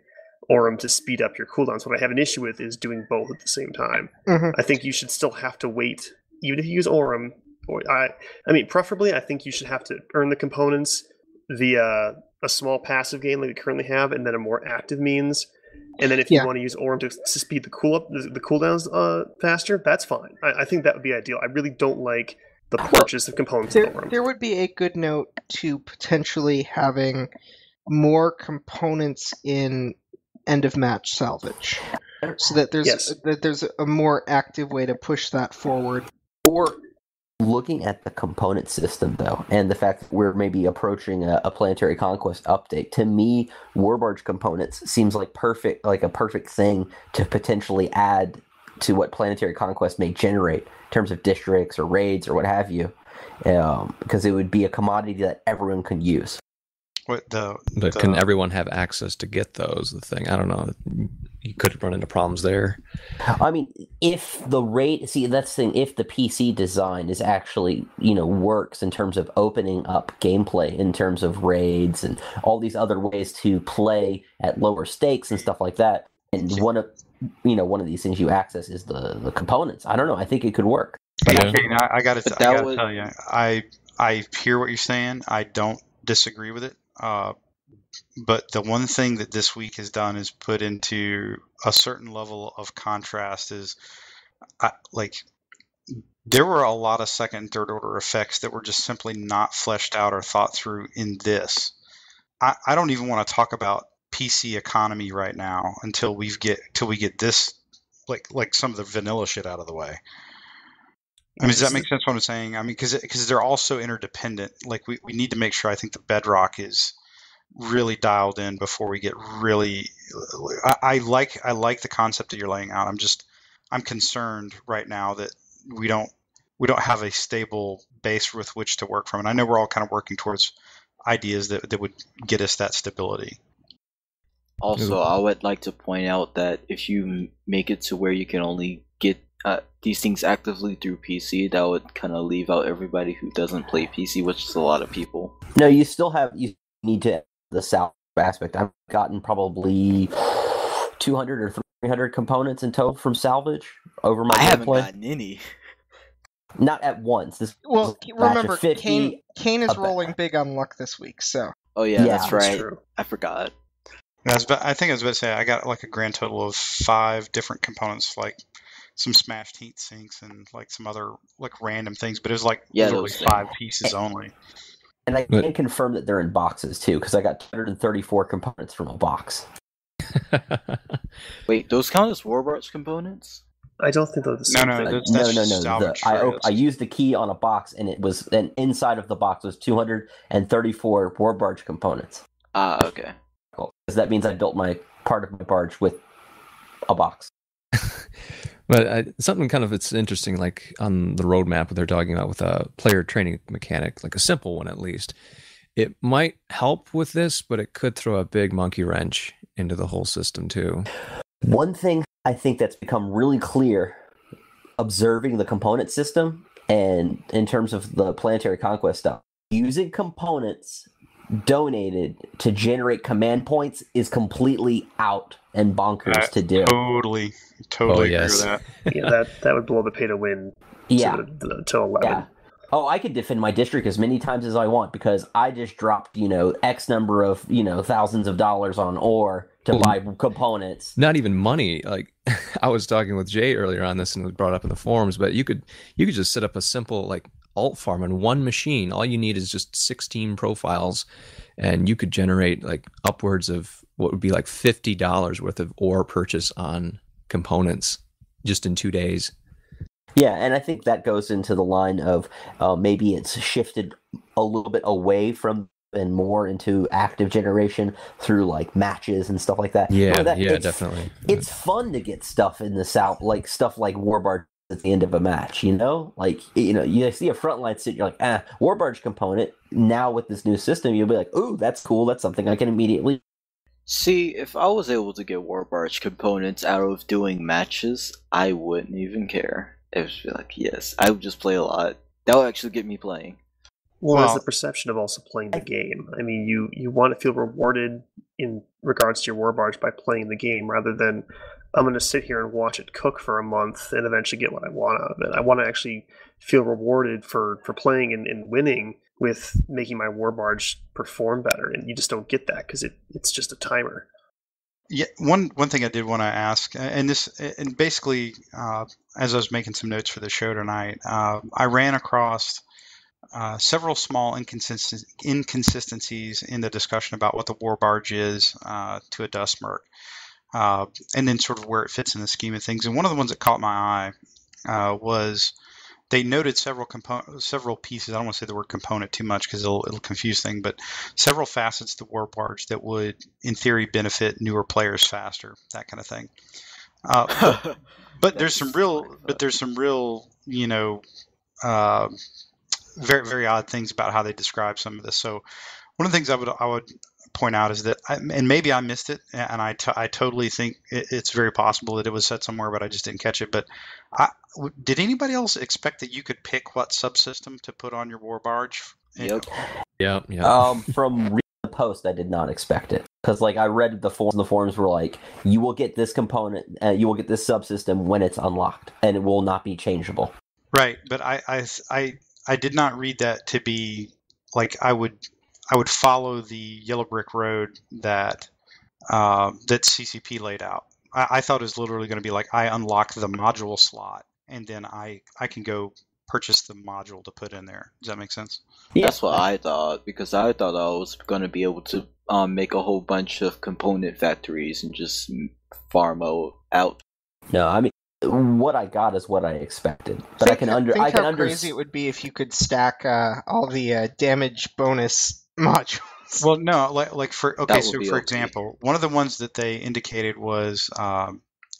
Orem to speed up your cooldowns. What I have an issue with is doing both at the same time. Mhm. I think you should still have to wait, even if you use Orem. Or I mean, preferably, I think you should have to earn the components via a small passive game like we currently have, and then a more active means. And then if you Yeah. want to use Orem to speed the cooldowns faster, that's fine. I think that would be ideal. I really don't like the purchase of components of Orem. There would be a good note to potentially having more components in end of match salvage, so that there's a more active way to push that forward. Or looking at the component system, though, and the fact that we're maybe approaching a Planetary Conquest update, to me, Warbarge components seems like a perfect thing to potentially add to what Planetary Conquest may generate in terms of districts or raids or what have you, because it would be a commodity that everyone can use. But can everyone have access to get those? The thing, I don't know. You could run into problems there. I mean, if the raid, that's the thing. If the PC design is actually, works in terms of opening up gameplay, in terms of raids and all these other ways to play at lower stakes and stuff like that, and one of these things you access is the components. I don't know. I think it could work. But I gotta tell you, I hear what you're saying. I don't disagree with it. But the one thing that this week has done is put into a certain level of contrast is there were a lot of second and third order effects that were just simply not fleshed out or thought through in this. I don't even want to talk about PC economy right now until we get this like some of the vanilla shit out of the way. I mean, does that make sense what I'm saying? I mean, because they're all so interdependent. Like we need to make sure, I think the bedrock is really dialed in before we get really. I like the concept that you're laying out. I'm concerned right now that we don't have a stable base with which to work from. And I know we're all kind of working towards ideas that would get us that stability. Also, I would like to point out that if you make it to where you can only get these things actively through PC, that would kind of leave out everybody who doesn't play PC, which is a lot of people. No, you need to the salvage aspect. I've gotten probably 200 or 300 components in total from salvage over my gameplay. I haven't gotten any. Not at once. Remember, Kane is rolling big on luck this week, so. Oh yeah, that's right. True. I forgot. I think I was about to say I got like a grand total of 5 different components, like some smashed heat sinks and like some other like random things, but it was like literally 5 pieces only. And I can confirm that they're in boxes too, because I got 234 components from a box. Wait, those count as Warbarge components? I don't think they're the same thing. No. I used the key on a box, and inside of the box was 234 Warbarge components. Okay. Cool. Because that means I built my part of my barge with a box. But something it's interesting, like on the roadmap, what they're talking about with a player training mechanic, like a simple one at least. It might help with this, but it could throw a big monkey wrench into the whole system too. One thing I think that's become really clear, observing the component system and in terms of the Planetary Conquest stuff, using components donated to generate command points is completely out and bonkers to do. Totally agree with that. Yeah, that would blow the pay to win to 11. Yeah. Oh, I could defend my district as many times as I want because I just dropped, X number of, thousands of dollars on ore to buy components. Not even money. Like I was talking with Jay earlier on this and it was brought up in the forums, but you could just set up a simple like alt farm on one machine. All you need is just 16 profiles and you could generate like upwards of what would be like $50 worth of ore purchase on components just in 2 days. Yeah, and I think that goes into the line of maybe it's shifted a little bit away from and more into active generation through like matches and stuff like that. Yeah, It's definitely. It's fun to get stuff in the South, like stuff like Warbarge at the end of a match, Like, you see a frontline sit, you're like, Warbarge component. Now with this new system, you'll be like, ooh, that's cool. That's something I can immediately. See, if I was able to get Warbarge components out of doing matches, I wouldn't even care. It would be like, yes, I would just play a lot. That would actually get me playing. Well, it's the perception of also playing the game. I mean, you want to feel rewarded in regards to your Warbarge by playing the game, rather than I'm going to sit here and watch it cook for a month and eventually get what I want out of it. I want to actually feel rewarded for playing and winning with making my Warbarge perform better, and you just don't get that because it's just a timer. Yeah, one thing I did want to ask, and basically, as I was making some notes for the show tonight, I ran across several small inconsistencies in the discussion about what the Warbarge is to a Dustmerc, and then sort of where it fits in the scheme of things. And one of the ones that caught my eye was they noted several pieces. I don't want to say the word component too much because it'll confuse things, but several facets to Warbarge that would, in theory, benefit newer players faster, that kind of thing. But there's some real, very, very odd things about how they describe some of this. So one of the things I would point out is that, and maybe I missed it, and I totally think it's very possible that it was said somewhere, but I just didn't catch it. But did anybody else expect that you could pick what subsystem to put on your Warbarge? Yep. Yeah. From reading the post, I did not expect it because, like, I read the forums. The forums were like, "You will get this component, you will get this subsystem when it's unlocked, and it will not be changeable." Right, but I did not read that to be like I would follow the yellow brick road that CCP laid out. I thought it was literally going to be like I unlock the module slot and then I can go purchase the module to put in there. Does that make sense? Yeah. That's what I thought, because I thought I was going to be able to make a whole bunch of component factories and just farm out. No, I mean, what I got is what I expected, but I can understand how crazy it would be if you could stack all the damage bonus modules. Well, no, for example, one of the ones that they indicated was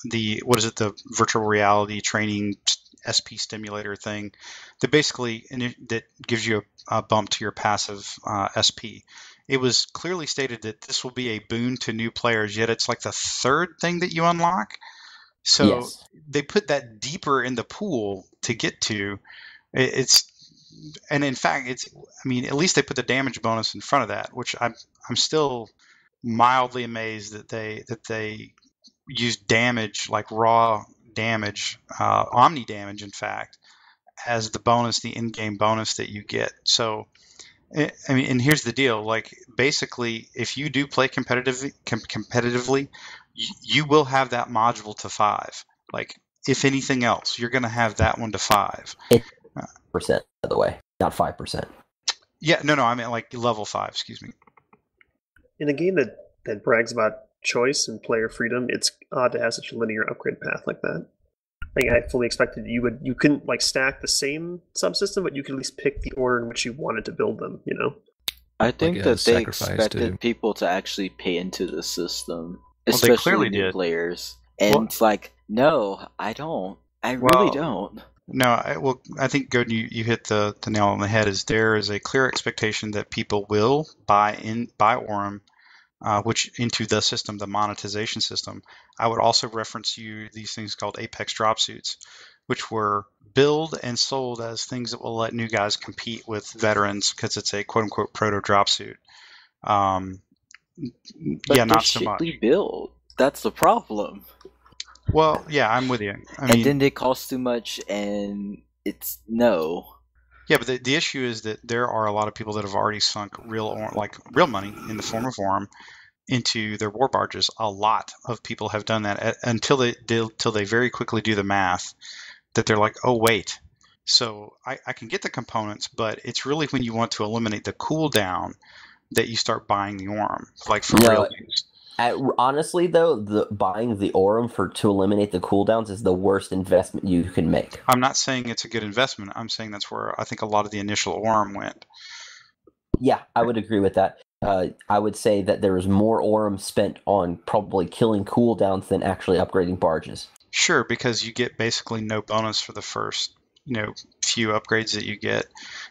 the virtual reality training SP stimulator thing that basically that gives you a bump to your passive SP. It was clearly stated that this will be a boon to new players, yet it's like the third thing that you unlock. So they put that deeper in the pool to get to. And in fact, at least they put the damage bonus in front of that, which I'm still mildly amazed that they use damage, like raw damage, omni damage, in fact, as the bonus, the in-game bonus that you get. So, and here's the deal: like, basically, if you do play competitively, you will have that module to 5. Like, if anything else, you're going to have that one to 5. Percent, by the way, not 5%. Yeah, no, I mean like level 5. Excuse me. In a game that brags about choice and player freedom, it's odd to have such a linear upgrade path like that. Like, I fully expected you couldn't like stack the same subsystem, but you could at least pick the order in which you wanted to build them. I think Like that they expected people to actually pay into the system, especially new players. And it's like, no, I don't. I really don't. No, I think, Godin, you hit the nail on the head. There is a clear expectation that people will buy Aurum, which into the system, the monetization system. I would also reference these things called Apex drop suits, which were billed and sold as things that will let new guys compete with veterans because it's a quote unquote proto drop suit. But not so much. Built. That's the problem. Well, yeah, I'm with you. And then they cost too much, and it's no. Yeah, but the issue is that there are a lot of people that have already sunk real money in the form of Aurum into their Warbarges. A lot of people have done that until they very quickly do the math that they're like, oh wait, so I can get the components, but it's really when you want to eliminate the cooldown that you start buying the Aurum, like for real use. Honestly, though, buying the Aurum to eliminate the cooldowns is the worst investment you can make. I'm not saying it's a good investment. I'm saying that's where I think a lot of the initial Aurum went. Yeah, I would agree with that. I would say that there is more Aurum spent on probably killing cooldowns than actually upgrading barges. Sure, because you get basically no bonus for the first, few upgrades that you get,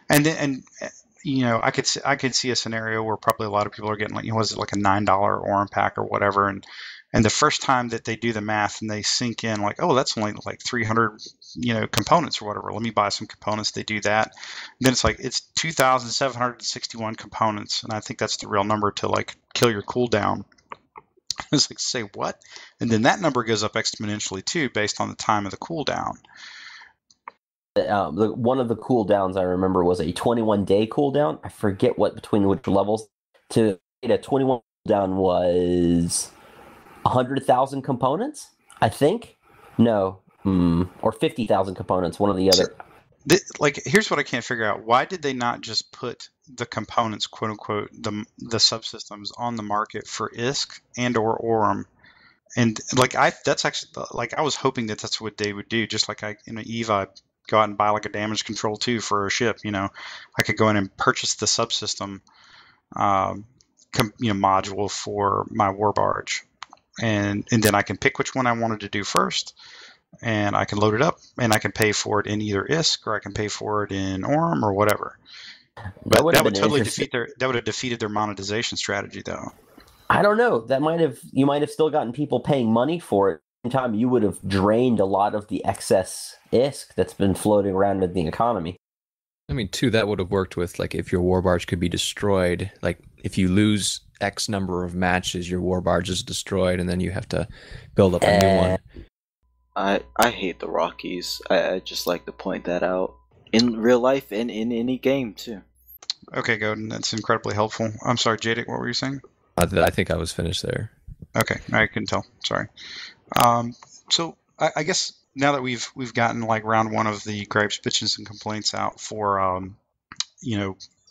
and then I could see a scenario where probably a lot of people are getting like, was it like a $9 Aurum pack or whatever, and the first time that they do the math and they sink in like, oh, that's only like 300, components or whatever. Let me buy some components. They do that, then it's like it's 2,761 components, and I think that's the real number to like kill your cooldown. It's like, say what? And then that number goes up exponentially too, based on the time of the cooldown. One of the cooldowns I remember was a 21-day cooldown. I forget between which levels. To get a 21 cooldown was 100,000 components, I think. No, or 50,000 components. One or the other. Here's what I can't figure out. Why did they not just put the components, quote unquote, the subsystems on the market for ISK and or Aurum? And that's actually like, I was hoping that that's what they would do. Just like in an EVE, I go out and buy like a damage control 2 for a ship. I could go in and purchase the subsystem, module for my war barge, and then I can pick which one I wanted to do first, and I can load it up, and I can pay for it in either ISK or I can pay for it in Aurum or whatever. But that would totally defeated their monetization strategy, though. I don't know. You might have still gotten people paying money for it. At the same time, you would have drained a lot of the excess ISK that's been floating around in the economy. I mean, too, that would have worked with, like, if your war barge could be destroyed. Like, if you lose X number of matches, your war barge is destroyed, and then you have to build up a new one. I hate the Rockies. I just like to point that out. In real life and in any game, too. Okay, Godin, that's incredibly helpful. I'm sorry, Jadic, what were you saying? I think I was finished there. Okay, I couldn't tell. Sorry. So I guess now that we've gotten like round one of the gripes, bitches, and complaints out for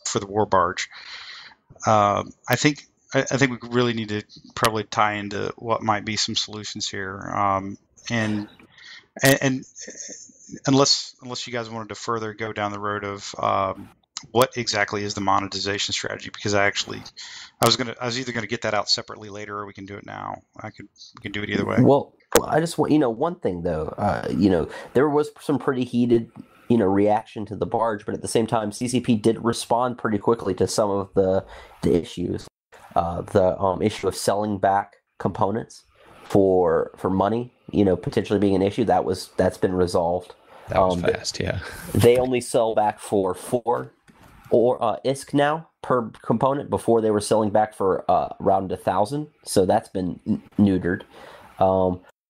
for the war barge, I think we really need to probably tie into what might be some solutions here, and unless you guys wanted to further go down the road of what exactly is the monetization strategy, because I was either gonna get that out separately later, or we can do it now. We can do it either way. Well, I just want one thing though. There was some pretty heated reaction to the barge, but at the same time, CCP did respond pretty quickly to some of the issues. The issue of selling back components for money, potentially being an issue that's been resolved. That was fast, yeah. They only sell back for 4 or ISK now per component. Before they were selling back for around 1,000, so that's been neutered.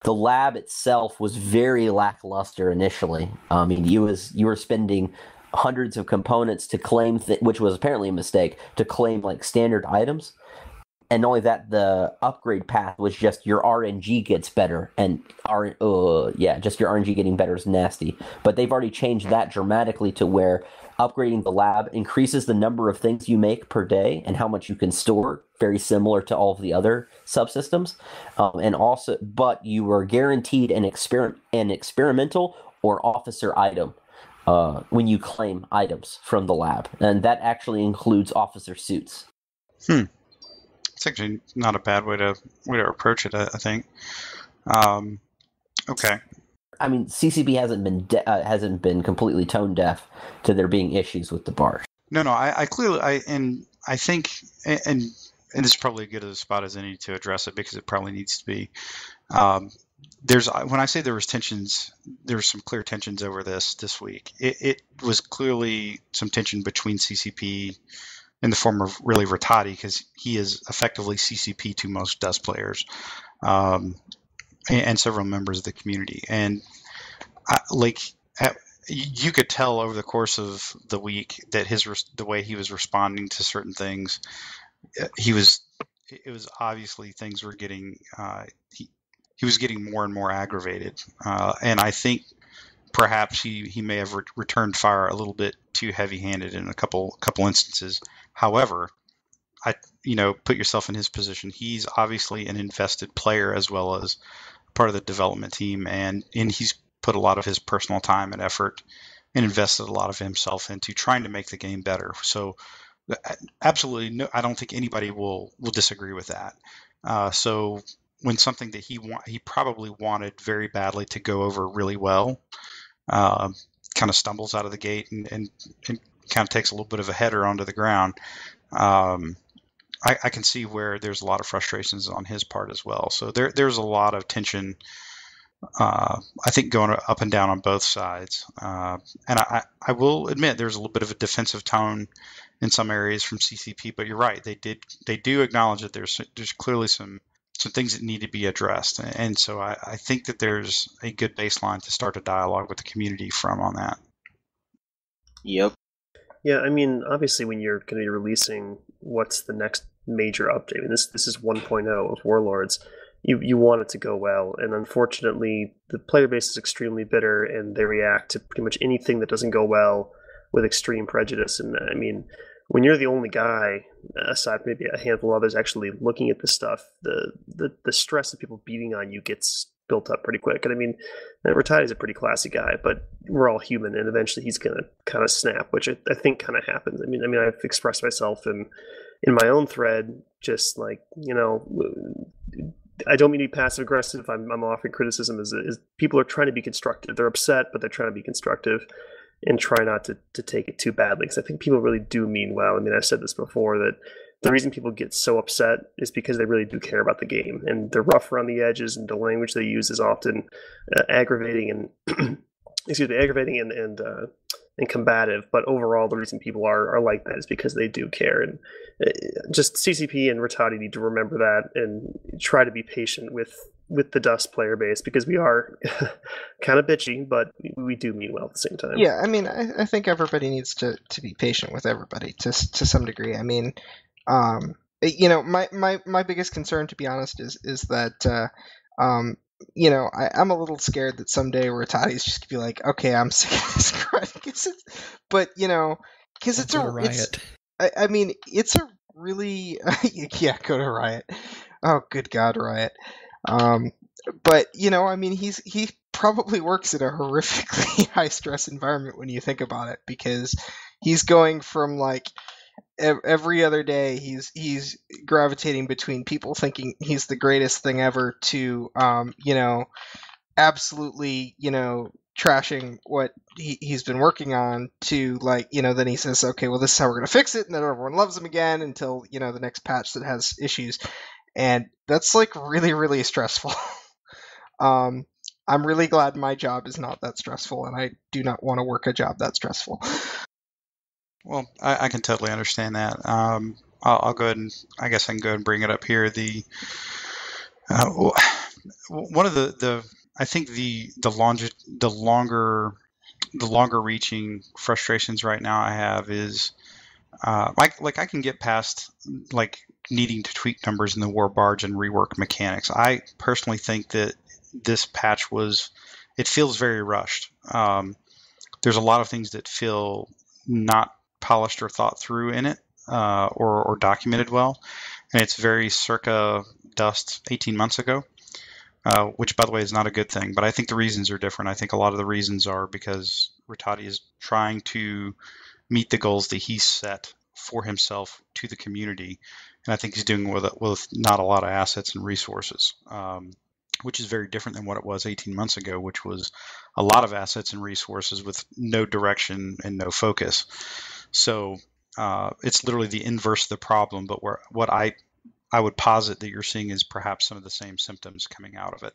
The lab itself was very lackluster initially. I mean, you were spending hundreds of components to claim, which was apparently a mistake, to claim like standard items. And not only that, the upgrade path was just your RNG gets better, and just your RNG getting better is nasty. But they've already changed that dramatically to where upgrading the lab increases the number of things you make per day and how much you can store, very similar to all of the other subsystems. But you are guaranteed an experimental or officer item when you claim items from the lab, and that actually includes officer suits. It's actually not a bad way to approach it, I think. Okay. I mean, CCB hasn't been completely tone deaf to there being issues with the barge. No, I think, and this is probably as good a spot as any to address it, because it probably needs to be. When I say there was tensions, there were some clear tensions over this week. It was clearly some tension between CCP in the form of really Rattati, because he is effectively CCP to most Dust players, and several members of the community. And you could tell over the course of the week that the way he was responding to certain things, it was obviously things were getting, he was getting more and more aggravated. And I think perhaps he may have returned fire a little bit too heavy-handed in a couple instances. However, put yourself in his position. He's obviously an invested player as well as part of the development team, and he's put a lot of his personal time and effort and invested a lot of himself into trying to make the game better. So Absolutely no. I don't think anybody will disagree with that. So when something that he probably wanted very badly to go over really well, uh, kind of stumbles out of the gate and kind of takes a little bit of a header onto the ground. Um, I can see where there's a lot of frustrations on his part as well. So there's a lot of tension, I think, going up and down on both sides. And I will admit there's a little bit of a defensive tone in some areas from CCP, but you're right. They do acknowledge that there's clearly some things that need to be addressed. And so I think that there's a good baseline to start a dialogue with the community from on that. Yep. Yeah, I mean, obviously, when you're going to be releasing what's the next major update, I mean, this is 1.0 of Warlords. You want it to go well, and unfortunately, the player base is extremely bitter, and they react to pretty much anything that doesn't go well with extreme prejudice. And I mean, when you're the only guy, aside from maybe a handful of others, actually looking at this stuff, the stress of people beating on you gets built up pretty quick. And I mean, Rattati's a pretty classy guy, but we're all human, and eventually he's gonna kind of snap, which I think kind of happens. I mean, I've expressed myself in my own thread, just like, I don't mean to be passive aggressive. I'm offering criticism as people are trying to be constructive. They're upset, but they're trying to be constructive and try not to take it too badly, because I think people really do mean well. I mean, I've said this before, that the reason people get so upset is because they really do care about the game, and they're rough around the edges, and the language they use is often aggravating and aggravating and combative. But overall, the reason people are like that is because they do care. And just CCP and Rattati need to remember that and try to be patient with the Dust player base, because we are kind of bitchy, but we do mean well at the same time. Yeah, I mean, I think everybody needs to be patient with everybody to some degree. I mean, my biggest concern, to be honest, is that I'm a little scared that someday Rattati's just gonna be like, okay, I'm sick of this crap. But because it's Go to a Riot. I mean, it's a really yeah, go to Riot. Oh, good God, Riot. But I mean, he probably works in a horrifically high stress environment when you think about it, because he's going from like every other day he's gravitating between people thinking he's the greatest thing ever to absolutely trashing what he's been working on, to like then he says, okay, well, this is how we're going to fix it, and then everyone loves him again until the next patch that has issues. And that's like really, really stressful. I'm really glad my job is not that stressful, and I do not want to work a job that stressful. Well, I can totally understand that. I'll go ahead and I guess I can go ahead and bring it up here. One of the I think the longer reaching frustrations right now I have is like I can get past like needing to tweak numbers in the war barge and rework mechanics. I personally think that this patch it feels very rushed. There's a lot of things that feel not polished or thought through in it, or documented well, and it's very circa Dust 18 months ago, which, by the way, is not a good thing. But I think the reasons are different. I think a lot of the reasons are because Rattati is trying to meet the goals that he set for himself to the community, and I think he's doing with not a lot of assets and resources, which is very different than what it was 18 months ago, which was a lot of assets and resources with no direction and no focus. So it's literally the inverse of the problem, but what I would posit that you're seeing is perhaps some of the same symptoms coming out of it.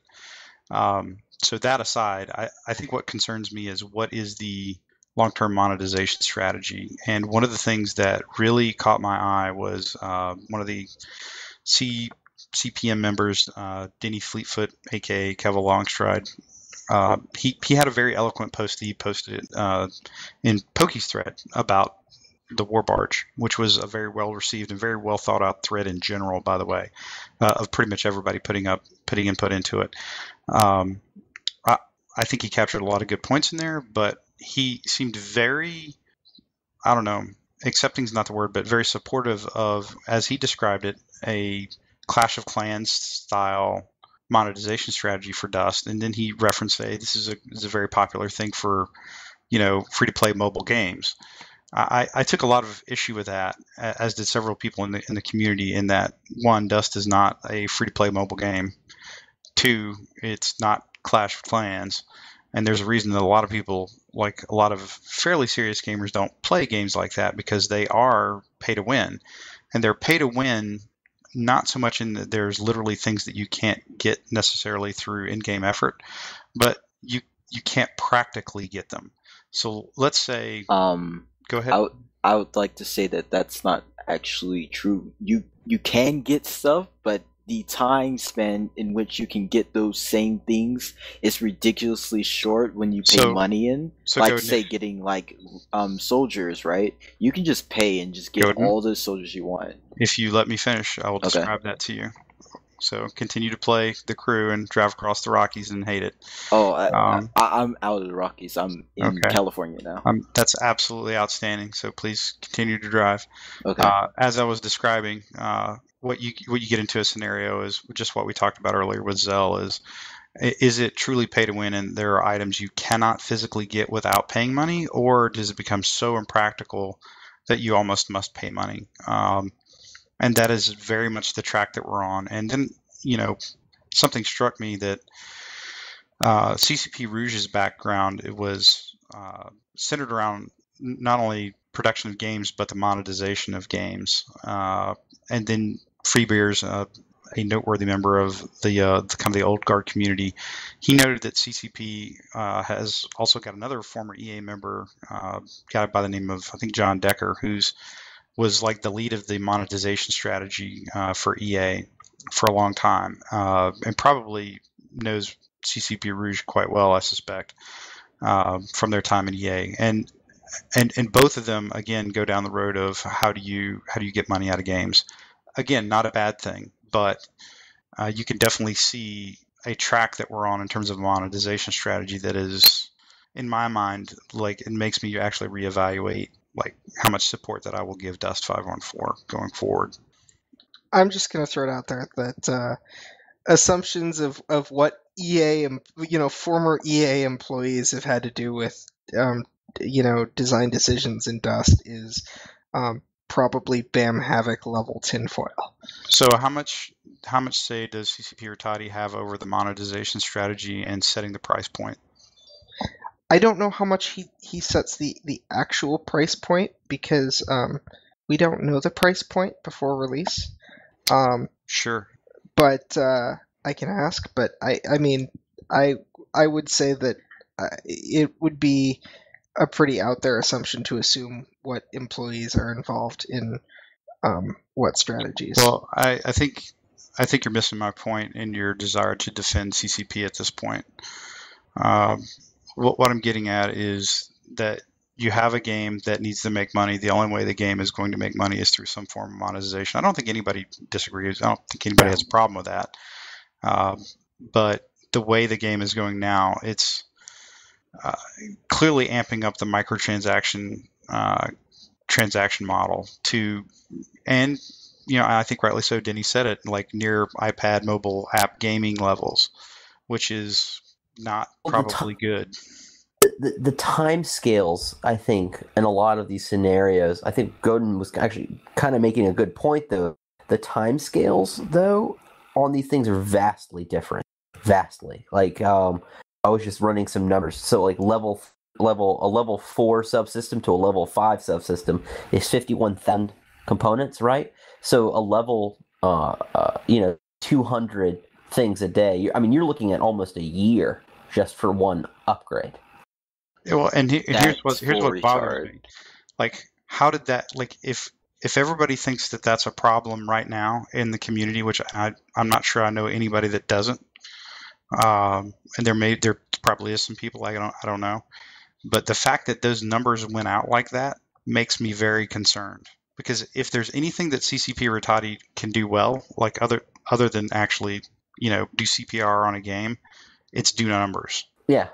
So that aside, I think what concerns me is what is the long-term monetization strategy. And one of the things that really caught my eye was one of the CPM members, Denny Fleetfoot, aka Kevin Longstride. He had a very eloquent post that he posted in Pokey's thread about the War Barge, which was a very well received and very well thought out thread in general, by the way, of pretty much everybody putting input into it. I think he captured a lot of good points in there, but he seemed very, I don't know, accepting is not the word, but very supportive of, as he described it, a Clash of Clans style monetization strategy for Dust. And then he referenced, this is a very popular thing for free to play mobile games. I took a lot of issue with that, as did several people in the community. In that, one, Dust is not a free to play mobile game. Two, it's not Clash of Clans, and there's a reason that a lot of people, like a lot of fairly serious gamers, don't play games like that because they are pay to win, and they're pay to win not so much in that there's literally things that you can't get necessarily through in-game effort, but you can't practically get them. So let's say, go ahead. I would like to say that that's not actually true. You can get stuff, but the time span in which you can get those same things is ridiculously short when you pay money in. So like say getting like soldiers, right? You can just pay and just get all the soldiers you want. If you let me finish, I will describe that to you. So continue to play the crew and drive across the Rockies and hate it. Oh, I'm out of the Rockies. I'm in California now. That's absolutely outstanding. So please continue to drive. Okay. As I was describing, what you get into a scenario is just what we talked about earlier with Zell. Is it truly pay to win, and there are items you cannot physically get without paying money, or does it become so impractical that you almost must pay money? And that is very much the track that we're on. And then, something struck me that CCP Rouge's background, it was centered around not only production of games, but the monetization of games. And then Freebeer's a noteworthy member of the kind of the old guard community. He noted that CCP has also got another former EA member, guy by the name of, I think, John Decker, was like the lead of the monetization strategy for EA for a long time, and probably knows CCP Rouge quite well, I suspect, from their time in EA. And both of them, again, go down the road of how do you get money out of games. Again, not a bad thing, but you can definitely see a track that we're on in terms of monetization strategy that is, in my mind, like, it makes me actually reevaluate like how much support that I will give Dust 514 going forward. I'm just going to throw it out there that assumptions of what EA, former EA employees have had to do with, design decisions in Dust is probably Bam Havoc level tinfoil. So how much say does CCP Rattati have over the monetization strategy and setting the price point? I don't know how much he sets the actual price point because we don't know the price point before release. Sure. But I can ask. But I mean, I would say that it would be a pretty out there assumption to assume what employees are involved in what strategies. Well, I think you're missing my point in your desire to defend CCP at this point. What I'm getting at is that you have a game that needs to make money. The only way the game is going to make money is through some form of monetization. I don't think anybody disagrees. I don't think anybody has a problem with that. But the way the game is going now, it's clearly amping up the microtransaction transaction model to, and I think rightly so, Denny said it, like near iPad mobile app gaming levels, which is not probably good. The time scales, I think, in a lot of these scenarios, I think Godin was actually kind of making a good point, though. The time scales, though, on these things are vastly different. Vastly. Like, I was just running some numbers. So, like, a level 4 subsystem to a level 5 subsystem is 51,000 components, right? So a level, 200 things a day. You're looking at almost a year just for one upgrade. Well, and here's what bothers me. Like, how did that? Like, if everybody thinks that that's a problem right now in the community, which I'm not sure I know anybody that doesn't, and there probably is some people, I don't know, but the fact that those numbers went out like that makes me very concerned. Because if there's anything that CCP Rattati can do well, like other than actually, do CPR on a game, it's do numbers. Yeah,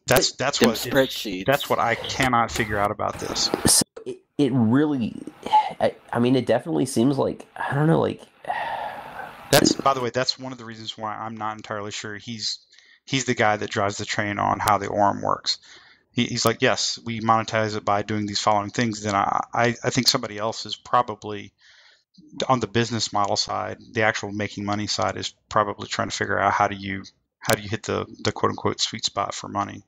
that's what spreadsheets. That's what I cannot figure out about this. So it really, it definitely seems like, I don't know, like. By the way, that's one of the reasons why I'm not entirely sure he's the guy that drives the train on how the ORM works. he's like, yes, we monetize it by doing these following things. Then I think somebody else is probably on the business model side, the actual making money side is probably trying to figure out how do you hit the quote unquote sweet spot for money.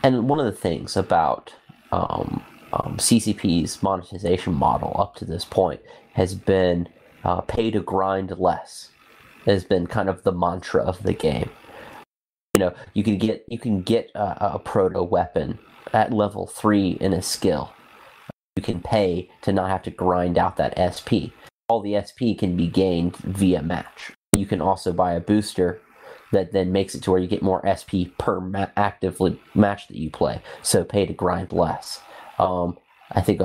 And one of the things about CCP's monetization model up to this point has been pay to grind less. Has been kind of the mantra of the game. You know, you can get a proto weapon at level 3 in a skill. You can pay to not have to grind out that SP. All the SP can be gained via match. You can also buy a booster that then makes it to where you get more SP per actively match that you play. So pay to grind less. I think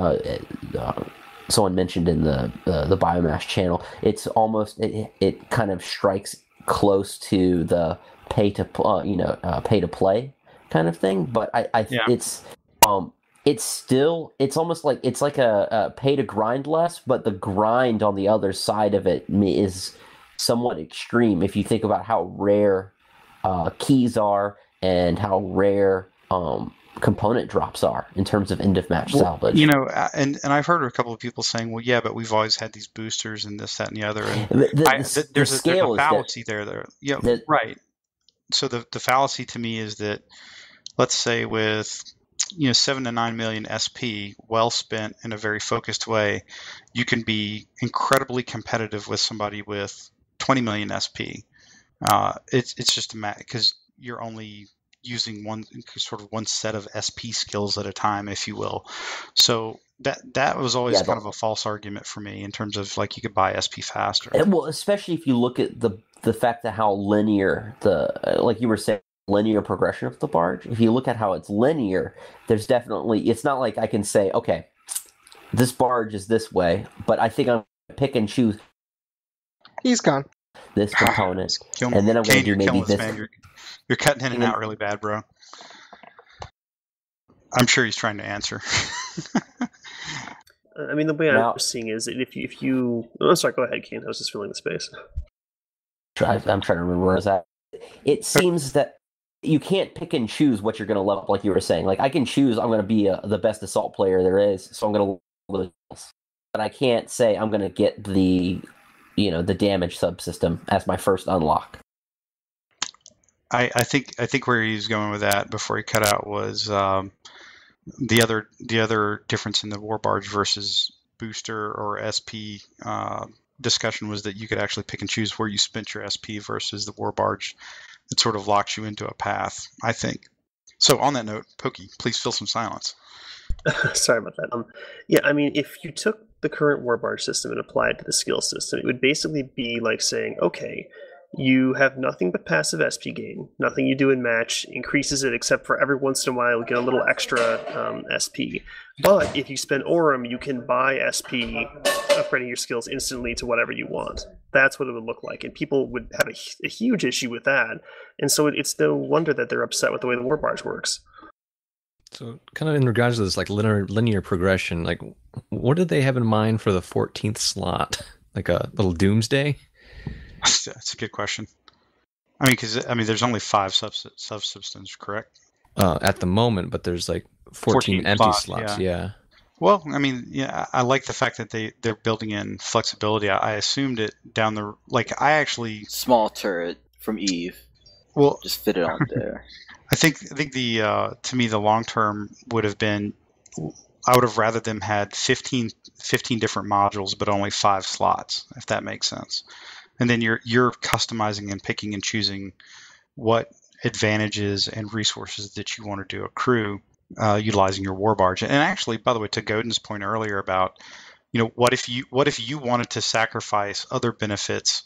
someone mentioned in the Biomassed channel, it's almost it kind of strikes close to the pay to play kind of thing. But it's still, it's almost like it's like a pay to grind less, but the grind on the other side of it is somewhat extreme if you think about how rare keys are and how rare component drops are in terms of end of match salvage. You know, and I've heard a couple of people saying, well, yeah, but we've always had these boosters and this, that, and the other. And there's a fallacy there. Yeah, right. So the fallacy to me is that, let's say with 7 to 9 million SP well spent in a very focused way, you can be incredibly competitive with somebody with 20 million SP. It's just a matter because you're only using one set of SP skills at a time, if you will. So that was always kind of a false argument for me in terms of like you could buy SP faster. Well, especially if you look at the fact that how linear like you were saying, linear progression of the barge. If you look at how it's linear, there's definitely, it's not like I can say, okay, this barge is this way, but I think I'm going to pick and choose. He's gone. This component, and then I'm going to do maybe this. Man. You're cutting in and out really bad, bro. I'm sure he's trying to answer. I mean, the way I'm seeing is that if you oh, sorry, go ahead, Kane. I was just filling the space. I'm trying to remember where I was at. It seems that you can't pick and choose what you're going to level up, like you were saying. Like, I can choose I'm going to be the best assault player there is, so I'm going to level this. But I can't say I'm going to get the damage subsystem as my first unlock. I think where he's going with that before he cut out was the other difference in the war barge versus booster or SP discussion was that you could actually pick and choose where you spent your SP versus the war barge. It sort of locks you into a path, I think. So on that note, Pokey, please fill some silence. Sorry about that. Yeah, I mean, if you took the current war barge system and applied it to the skill system, it would basically be like saying, okay, you have nothing but passive SP gain. Nothing you do in match increases it, except for every once in a while you get a little extra SP. But if you spend Aurum, you can buy SP, upgrading your skills instantly to whatever you want. That's what it would look like, and people would have a huge issue with that. And so it's no wonder that they're upset with the way the war barge works. So, kind of in regards to this, like linear progression, like what did they have in mind for the 14th slot? Like a little doomsday? That's a good question. I mean, there's only 5 subsystems, correct? At the moment, but there's like 14 empty slots. Yeah. Well, I mean, yeah, I like the fact that they're building in flexibility. I assumed it down the I actually small turret from Eve. Well, just fit it on there. I think the to me the long term would have been I would have rather them had 15 different modules but only 5 slots, if that makes sense. And then you're customizing and picking and choosing what advantages and resources that you want to accrue utilizing your war barge. And actually, by the way, to Godin's point earlier about, what if you wanted to sacrifice other benefits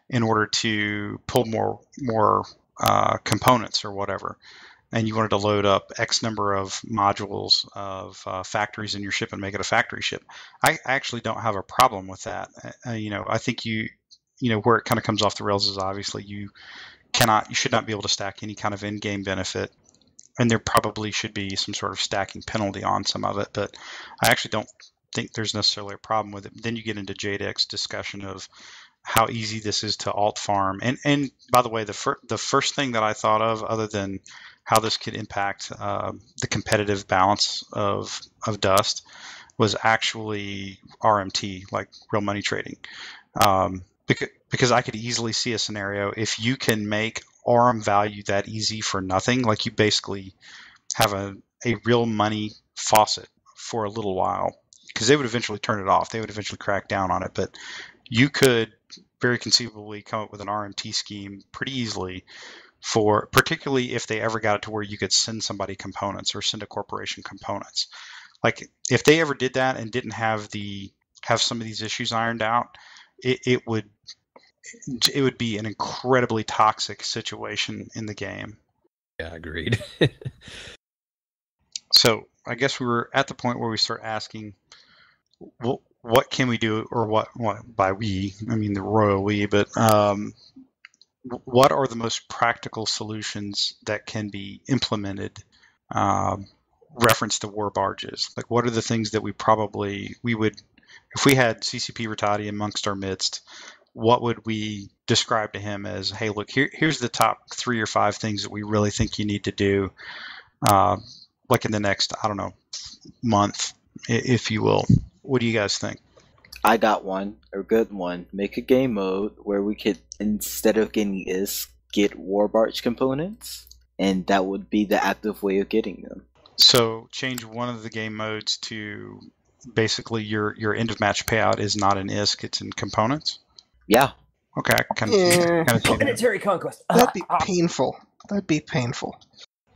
in order to pull more components or whatever, and you wanted to load up X number of modules of factories in your ship and make it a factory ship. I actually don't have a problem with that. I think where it kind of comes off the rails is obviously you should not be able to stack any kind of in-game benefit, and there probably should be some sort of stacking penalty on some of it, but I actually don't think there's necessarily a problem with it. Then you get into JDEC's discussion of how easy this is to alt farm, and by the way, the first thing that I thought of, other than how this could impact the competitive balance of Dust was actually RMT, like real money trading. Because I could easily see a scenario if you can make RM value that easy for nothing, like you basically have a real money faucet for a little while, because they would eventually turn it off. They would eventually crack down on it, but you could very conceivably come up with an RMT scheme pretty easily for, particularly if they ever got it to where you could send somebody components or send a corporation components. Like if they ever did that and didn't have some of these issues ironed out, it would be an incredibly toxic situation in the game. Yeah, agreed. So I guess we were at the point where we start asking, well, what can we do, or what by we, I mean the royal we, but what are the most practical solutions that can be implemented? Reference to war barges. Like, what are the things that we would, if we had CCP Rattati amongst our midst, what would we describe to him as, hey, look, here's the top 3 or 5 things that we really think you need to do, like in the next, I don't know, month, if you will. What do you guys think? I got one, a good one. Make a game mode where we could, instead of getting ISK, get war barge components, and that would be the active way of getting them. So change one of the game modes to basically your end of match payout is not in ISK, it's in components. Yeah. Okay, I kind of see that. Planetary conquest. That'd be painful. That'd be painful.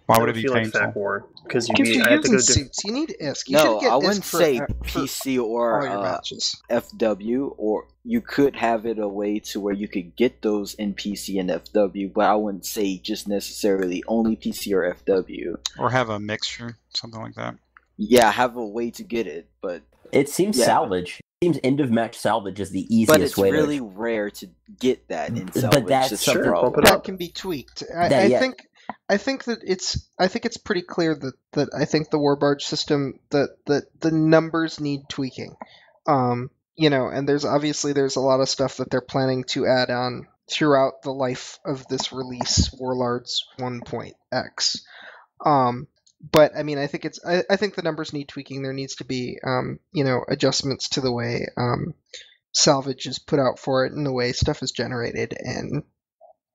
Why I would it be feel painful? like Fact War because Because I you're have to using go. suits. You need ISK. You No, should get I ISK wouldn't for, say for PC all or your matches. FW, or you could have it a way to where you could get those in PC and FW, but I wouldn't say just necessarily only PC or FW. Or have a mixture, something like that. Yeah, have a way to get it, but It seems Yeah. salvage. It seems end of match salvage is the but easiest it's way really to. rare to get that in But salvage. that's That's something- the Sure, bump problem. it That up. can be tweaked. That- I yeah. think. I think that it's pretty clear that I think the war barge system, that the numbers need tweaking. And there's a lot of stuff that they're planning to add on throughout the life of this release, Warlords 1.x. But I mean, I think the numbers need tweaking. There needs to be adjustments to the way salvage is put out for it and the way stuff is generated and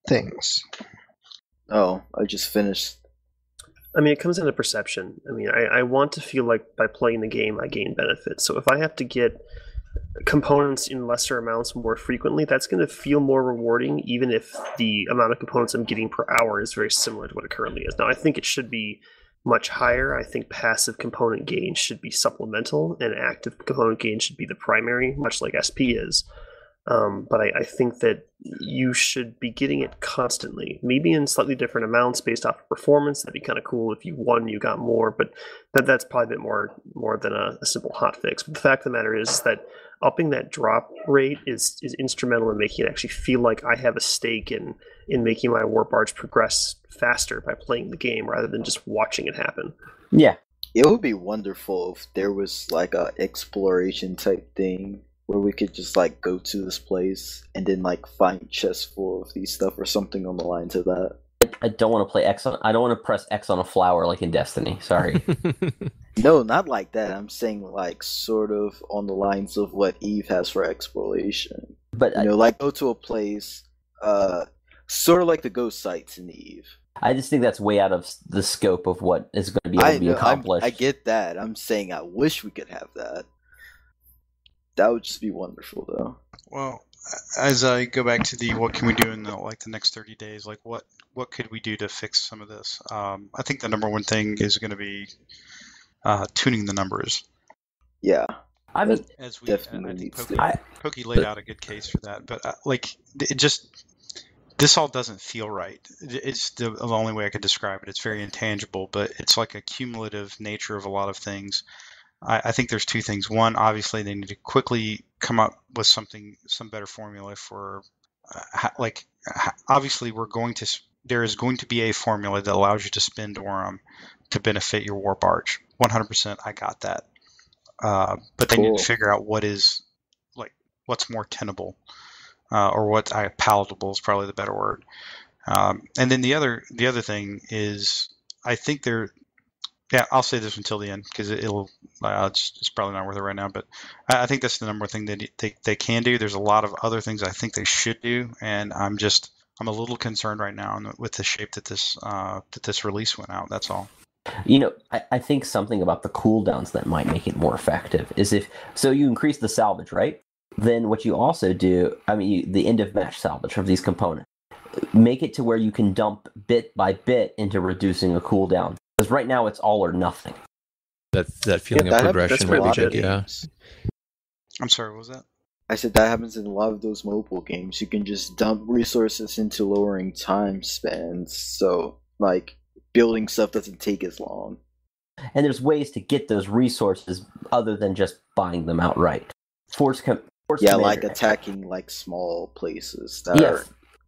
things. Oh, I just finished. I mean, it comes down to perception. I mean, I want to feel like by playing the game, I gain benefits. So if I have to get components in lesser amounts more frequently, that's going to feel more rewarding, even if the amount of components I'm getting per hour is very similar to what it currently is. Now, I think it should be much higher. I think passive component gain should be supplemental, and active component gain should be the primary, much like SP is. But I think that you should be getting it constantly, maybe in slightly different amounts based off of performance. That'd be kind of cool if you won, you got more, but that's probably a bit more than a simple hot fix. But the fact of the matter is that upping that drop rate is instrumental in making it actually feel like I have a stake in making my war barge progress faster by playing the game rather than just watching it happen. Yeah. It would be wonderful if there was like a exploration type thing where we could just like go to this place and then like find chests full of these stuff or something on the lines of that. I don't want to play X on. I don't want to press X on a flower like in Destiny. Sorry. No, not like that. I'm saying like sort of on the lines of what Eve has for exploration. But Like go to a place, sort of like the ghost sites in Eve. I just think that's way out of the scope of what is going to be able to be accomplished. I get that. I'm saying I wish we could have that. That would just be wonderful, though. Well, as I go back to what can we do in the next 30 days, like what could we do to fix some of this? I think the number one thing is going to be tuning the numbers. Yeah. I mean, As we Definitely I think needs Pokey laid out a good case for that, but this all doesn't feel right. It's the only way I could describe it. It's very intangible, but it's like a cumulative nature of a lot of things. I think there's two things. One, obviously, they need to quickly come up with some better formula for, obviously, there is going to be a formula that allows you to spend Orem to benefit your war barge. 100%, I got that. But they need Cool. to figure out what's more tenable, or what's palatable is probably the better word. And then the other thing is I think they're. Yeah, I'll say this until the end because it's probably not worth it right now. But I think that's the number one thing they can do. There's a lot of other things I think they should do, and I'm a little concerned right now with the shape that this release went out. That's all. I think something about the cooldowns that might make it more effective is if you increase the salvage, right? Then what you also do, the end of match salvage of these components, make it to where you can dump bit by bit into reducing a cooldown. Because right now it's all or nothing. That feeling of progression really logic, good. yeah. I'm sorry, what was that? I said that happens in a lot of those mobile games. You can just dump resources into lowering time spans, so like building stuff doesn't take as long. And there's ways to get those resources other than just buying them outright. Force like attacking like small places that are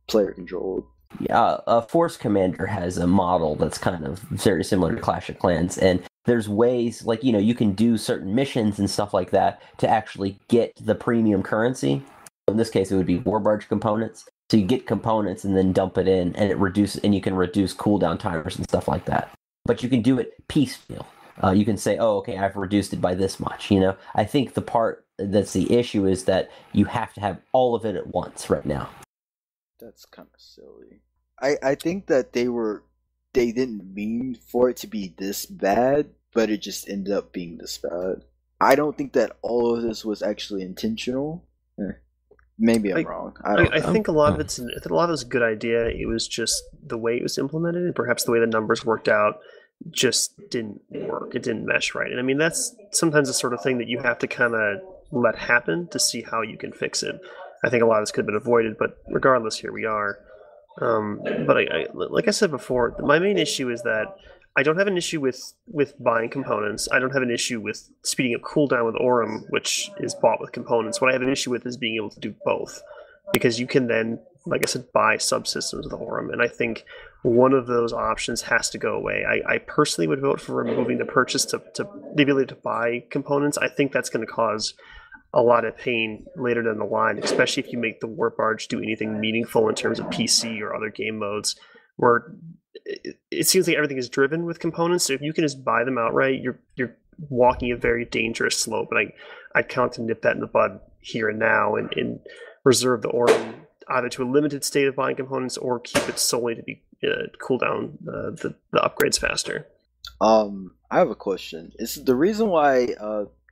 player controlled. Yeah, a Force Commander has a model that's kind of very similar to Clash of Clans, and there's ways, like, you can do certain missions and stuff like that to actually get the premium currency. In this case, it would be Warbarge components. So you get components and then dump it in, and you can reduce cooldown timers and stuff like that. But you can do it piecemeal. You can say, oh, okay, I've reduced it by this much, I think the part that's the issue is that you have to have all of it at once right now. That's kind of silly. I think that they didn't mean for it to be this bad, but it just ended up being this bad. I don't think that all of this was actually intentional. Maybe I'm wrong. I think a lot of it's a good idea. It was just the way it was implemented, and perhaps the way the numbers worked out just didn't work. It didn't mesh right. And I mean, that's sometimes the sort of thing that you have to kind of let happen to see how you can fix it. I think a lot of this could have been avoided, but regardless, here we are. But like I said before, my main issue is that I don't have an issue with buying components. I don't have an issue with speeding up cooldown with Aurum, which is bought with components. What I have an issue with is being able to do both, because you can then, like I said, buy subsystems with Aurum, and I think one of those options has to go away. I personally would vote for removing the purchase to the ability to buy components. I think that's going to cause a lot of pain later down the line, especially if you make the Warbarge do anything meaningful in terms of PC or other game modes, where it seems like everything is driven with components. So if you can just buy them outright, you're walking a very dangerous slope. And I'd kind of to nip that in the bud here and now and reserve the Aurum either to a limited state of buying components or keep it solely to be cool down the upgrades faster. I have a question. Is the reason why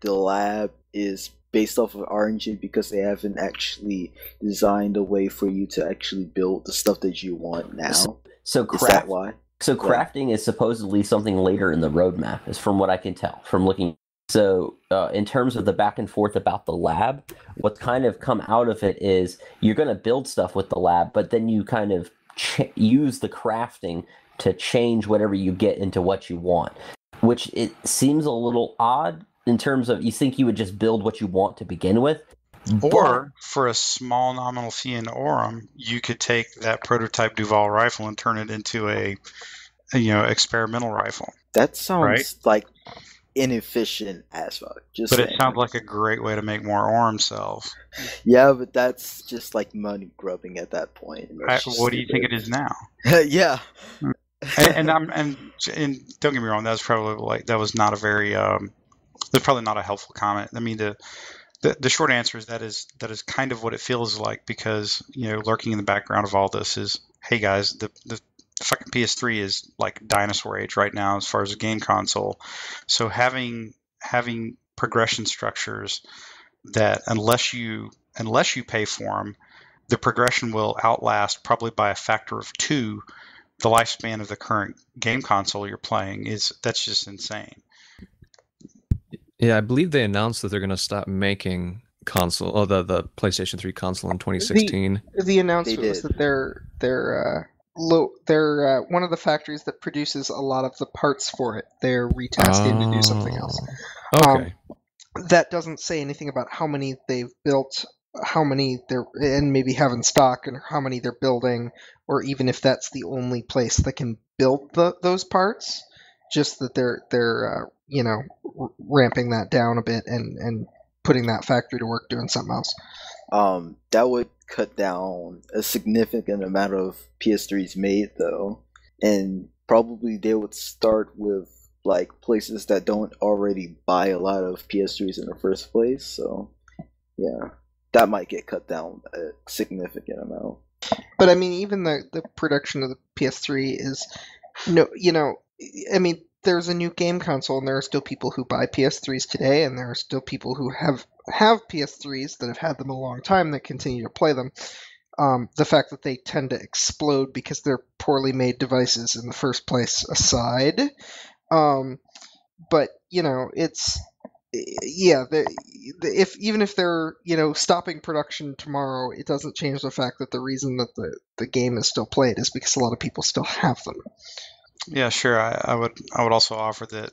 the lab is based off of RNG because they haven't actually designed a way for you to actually build the stuff that you want now? So is that why? So crafting is supposedly something later in the roadmap, is from what I can tell from looking. So in terms of the back and forth about the lab, what's kind of come out of it is you're going to build stuff with the lab, but then you kind of use the crafting to change whatever you get into what you want, which it seems a little odd in terms of you think you would just build what you want to begin with. Or for a small nominal fee in Aurum, you could take that prototype Duval rifle and turn it into a experimental rifle. That sounds like inefficient as fuck. But it sounds like a great way to make more Aurum cells. Yeah, but that's just like money grubbing at that point. What do you think it is now? Yeah. and don't get me wrong, that was not a very that's probably not a helpful comment. I mean, the short answer is that is kind of what it feels like, because lurking in the background of all this is, hey guys, the fucking PS3 is like dinosaur age right now as far as a game console. So having progression structures that unless you pay for them, the progression will outlast probably by a factor of 2 the lifespan of the current game console you're playing. That's just insane. Yeah, I believe they announced that they're going to stop making the PlayStation 3 console in 2016. The announcement was that they're one of the factories that produces a lot of the parts for it. They're retasking to do something else. Okay. That doesn't say anything about how many they've built, how many they're and maybe have in stock, and how many they're building, or even if that's the only place that can build those parts. Just that they're ramping that down a bit and putting that factory to work doing something else. That would cut down a significant amount of PS3s made, though. And probably they would start with like places that don't already buy a lot of PS3s in the first place. So yeah, that might get cut down a significant amount. But I mean, even the production of the PS3 is no, I mean, there's a new game console, and there are still people who buy PS3s today, and there are still people who have PS3s that have had them a long time that continue to play them. The fact that they tend to explode because they're poorly made devices in the first place aside, but it's yeah. If even if they're stopping production tomorrow, it doesn't change the fact that the reason that the game is still played is because a lot of people still have them. Yeah, sure. I would also offer that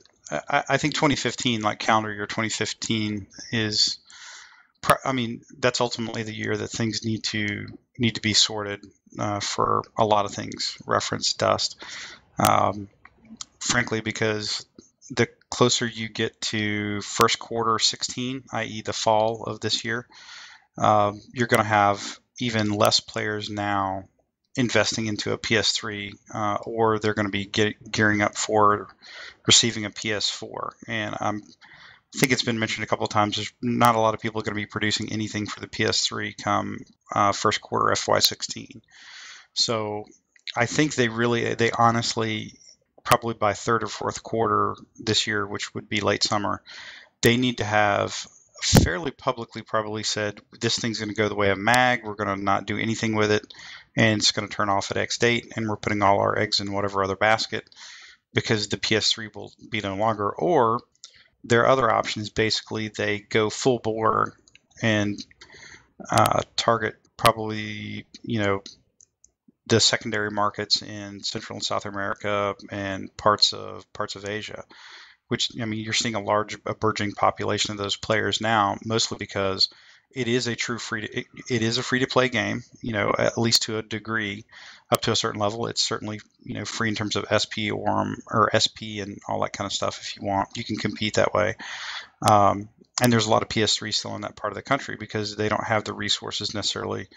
I think 2015, like calendar year 2015, is. I mean, that's ultimately the year that things need to be sorted for a lot of things. Reference dust, frankly, because the closer you get to first quarter 16, i.e., the fall of this year, you're going to have even less players now investing into a PS3, or they're going to be gearing up for receiving a PS4. And I think it's been mentioned a couple of times. There's not a lot of people going to be producing anything for the PS3 come first quarter FY16. So I think they honestly, probably by third or fourth quarter this year, which would be late summer, they need to have fairly publicly probably said this thing's going to go the way of MAG. We're going to not do anything with it, and it's going to turn off at X date, and we're putting all our eggs in whatever other basket because the PS3 will be no longer. Or their other option is basically they go full bore and target probably the secondary markets in Central and South America and parts of Asia, which, I mean, you're seeing a burgeoning population of those players now, mostly because it is a free to play game, at least to a degree. Up to a certain level, it's certainly free in terms of SP or SP and all that kind of stuff. If you want, you can compete that way. And there's a lot of PS3 still in that part of the country because they don't have the resources necessarily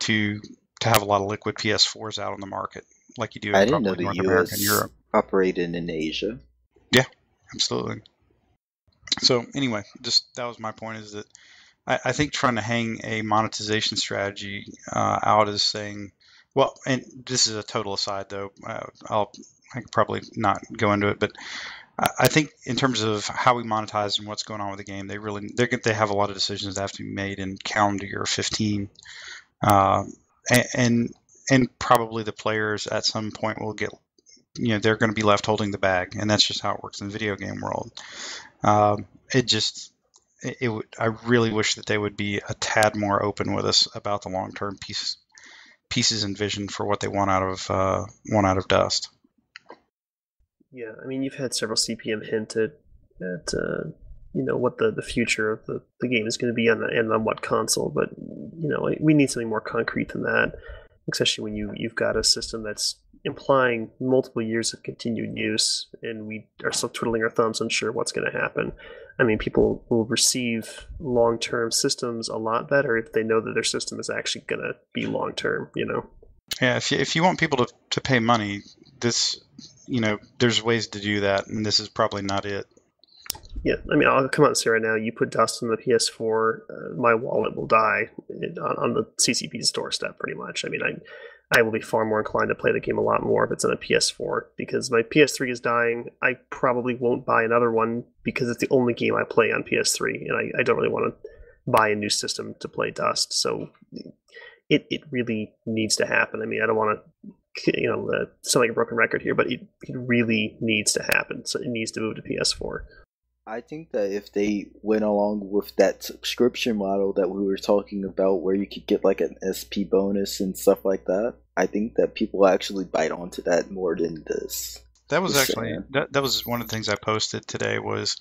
to have a lot of liquid PS4s out on the market like you do I in didn't know probably the North America and US Europe. operated in Asia. Yeah, absolutely. So anyway, just that was my point, is that I think trying to hang a monetization strategy out as saying, well, and this is a total aside though, I can probably not go into it, but I think in terms of how we monetize and what's going on with the game, they have a lot of decisions that have to be made in calendar year 15, and probably the players at some point will get, they're going to be left holding the bag, and that's just how it works in the video game world. I really wish that they would be a tad more open with us about the long-term pieces and vision for what they want out of Dust. Yeah, I mean, you've had several CPM hinted at what the future of the game is going to be on what console, but we need something more concrete than that, especially when you've got a system that's implying multiple years of continued use, and we are still twiddling our thumbs unsure what's going to happen. I mean, people will receive long-term systems a lot better if they know that their system is actually going to be long-term. Yeah, if you want people to pay money, there's ways to do that, and this is probably not it. Yeah, I mean, I'll come out and say right now, you put Dust on the PS4, my wallet will die on the CCP's doorstep, pretty much. I mean, I will be far more inclined to play the game a lot more if it's on a PS4, because my PS3 is dying. I probably won't buy another one because it's the only game I play on PS3, and I don't really want to buy a new system to play Dust. So it really needs to happen. I mean, I don't want to sound like a broken record here, but it really needs to happen. So it needs to move to PS4. I think that if they went along with that subscription model that we were talking about, where you could get like an SP bonus and stuff like that, I think that people actually bite onto that more than this. That was actually that was one of the things I posted today was,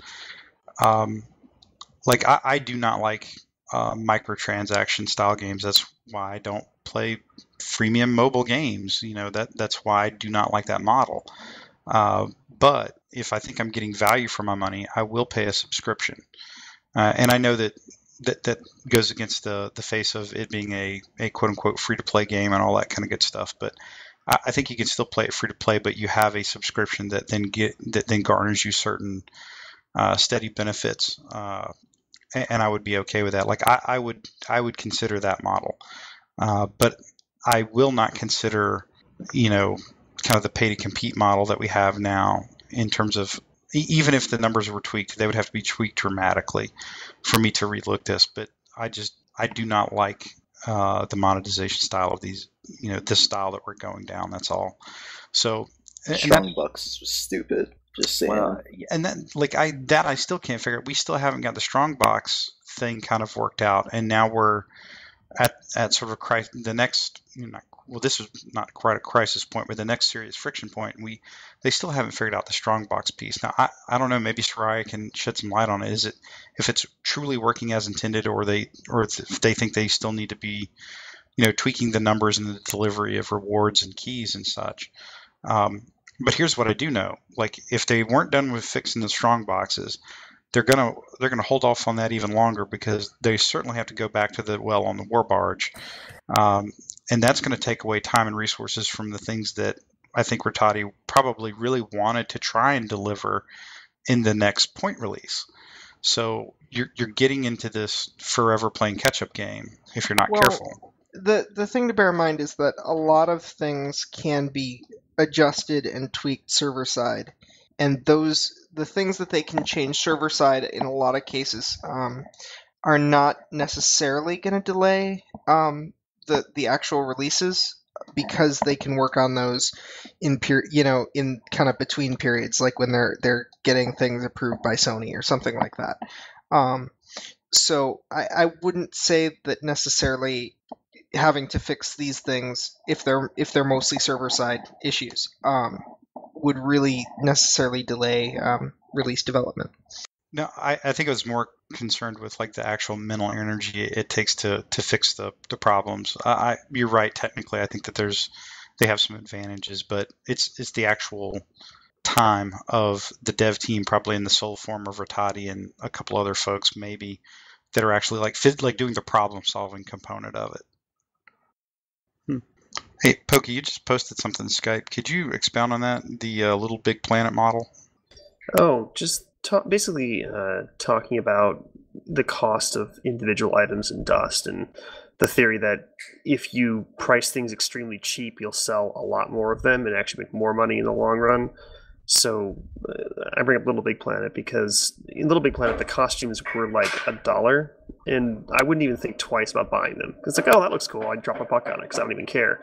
like I do not like microtransaction style games. That's why I don't play freemium mobile games. That's why I do not like that model. But if I think I'm getting value for my money, I will pay a subscription. And I know that goes against the face of it being a quote unquote free to play game and all that kind of good stuff. But I think you can still play it free to play, but you have a subscription that then garners you certain steady benefits, and I would be okay with that. Like I would consider that model, but I will not consider, kind of the pay to compete model that we have now in terms of even if the numbers were tweaked, they would have to be tweaked dramatically for me to relook this. But I do not like the monetization style of these, this style that we're going down. That's all. So, and that, Strong Bucks was stupid. Just saying. well, and then like I still can't figure it. We still haven't got the strong box thing kind of worked out, and now we're at sort of the next, well, this is not quite a crisis point, but the next serious friction point. They still haven't figured out the strong box piece. Now I don't know. Maybe Soraya can shed some light on it. Is it if it's truly working as intended, or if they think they still need to be, tweaking the numbers and the delivery of rewards and keys and such. But here's what I do know: like if they weren't done with fixing the strong boxes, they're gonna hold off on that even longer because they certainly have to go back to the well on the war barge, and that's going to take away time and resources from the things that I think Rattati probably really wanted to try and deliver in the next point release. So you're getting into this forever playing catch up game if you're not careful. The thing to bear in mind is that a lot of things can be adjusted and tweaked server side, and the things that they can change server side in a lot of cases are not necessarily going to delay the actual releases because they can work on those in in kind of between periods, like when they're getting things approved by Sony or something like that. So I wouldn't say that necessarily having to fix these things if they're mostly server side issues would really necessarily delay release development. No, I think I was more concerned with like the actual mental energy it takes to fix the problems. You're right. Technically, I think that they have some advantages, but it's the actual time of the dev team, probably in the sole form of Rattati and a couple other folks, maybe, that are actually like doing the problem solving component of it. Hey, Pokey, you just posted something in Skype. Could you expound on that? The Little Big Planet model? Oh, just basically talking about the cost of individual items in Dust, and the theory that if you price things extremely cheap, you'll sell a lot more of them and actually make more money in the long run. So I bring up Little Big Planet because in Little Big Planet the costumes were like $1, and I wouldn't even think twice about buying them. It's like, oh, that looks cool. I'd drop a buck on it because I don't even care.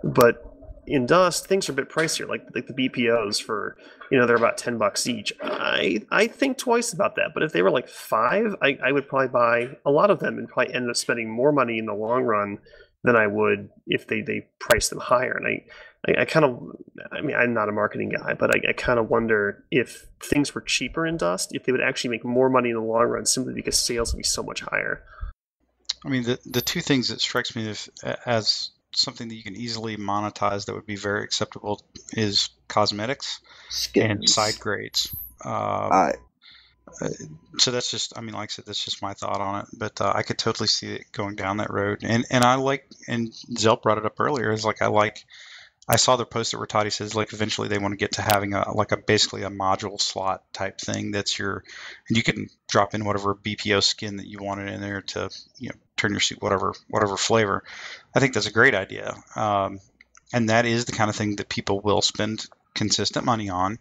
But in Dust, things are a bit pricier. Like the BPOs for they're about $10 each. I think twice about that. But if they were like $5, I would probably buy a lot of them and probably end up spending more money in the long run than I would if they price them higher. And I kind of, I mean, I'm not a marketing guy, but I kind of wonder if things were cheaper in Dust, if they would actually make more money in the long run simply because sales would be so much higher. I mean, the two things that strikes me as something that you can easily monetize that would be very acceptable is cosmetics and side grades. So that's just, I mean, like I said, that's just my thought on it. But I could totally see it going down that road. And I like, and Zell brought it up earlier, is like I saw their post that Rattati says like eventually they want to get to having basically a module slot type thing that's and you can drop in whatever BPO skin that you wanted in there to turn your suit whatever flavor. I think that's a great idea, and that is the kind of thing that people will spend consistent money on.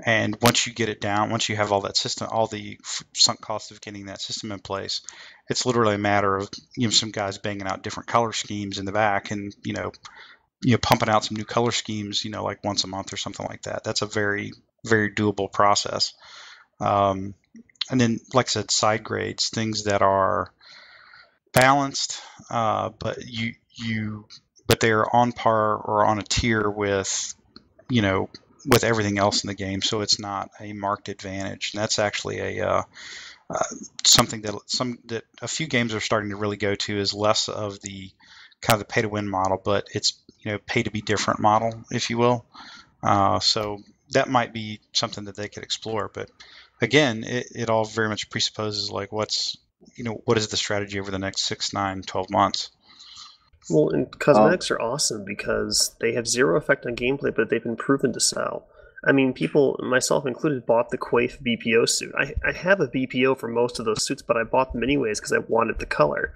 And once you get it down, once you have all that system, all the sunk costs of getting that system in place, it's literally a matter of some guys banging out different color schemes in the back and pumping out some new color schemes, like once a month or something like that. That's a very, very doable process. And then, like I said, side grades, things that are balanced, but but they're on par or on a tier with, with everything else in the game. So it's not a marked advantage. And that's actually something that a few games are starting to really go to, is less of the kind of the pay to win model, but it's pay to be different model, if you will. So that might be something that they could explore. But again, it all very much presupposes like what is the strategy over the next 6, 9, 12 months. Well, and cosmetics are awesome because they have zero effect on gameplay, but they've been proven to sell. I mean, people, myself included, bought the Quaif BPO suit. I have a BPO for most of those suits, but I bought them anyways because I wanted the color.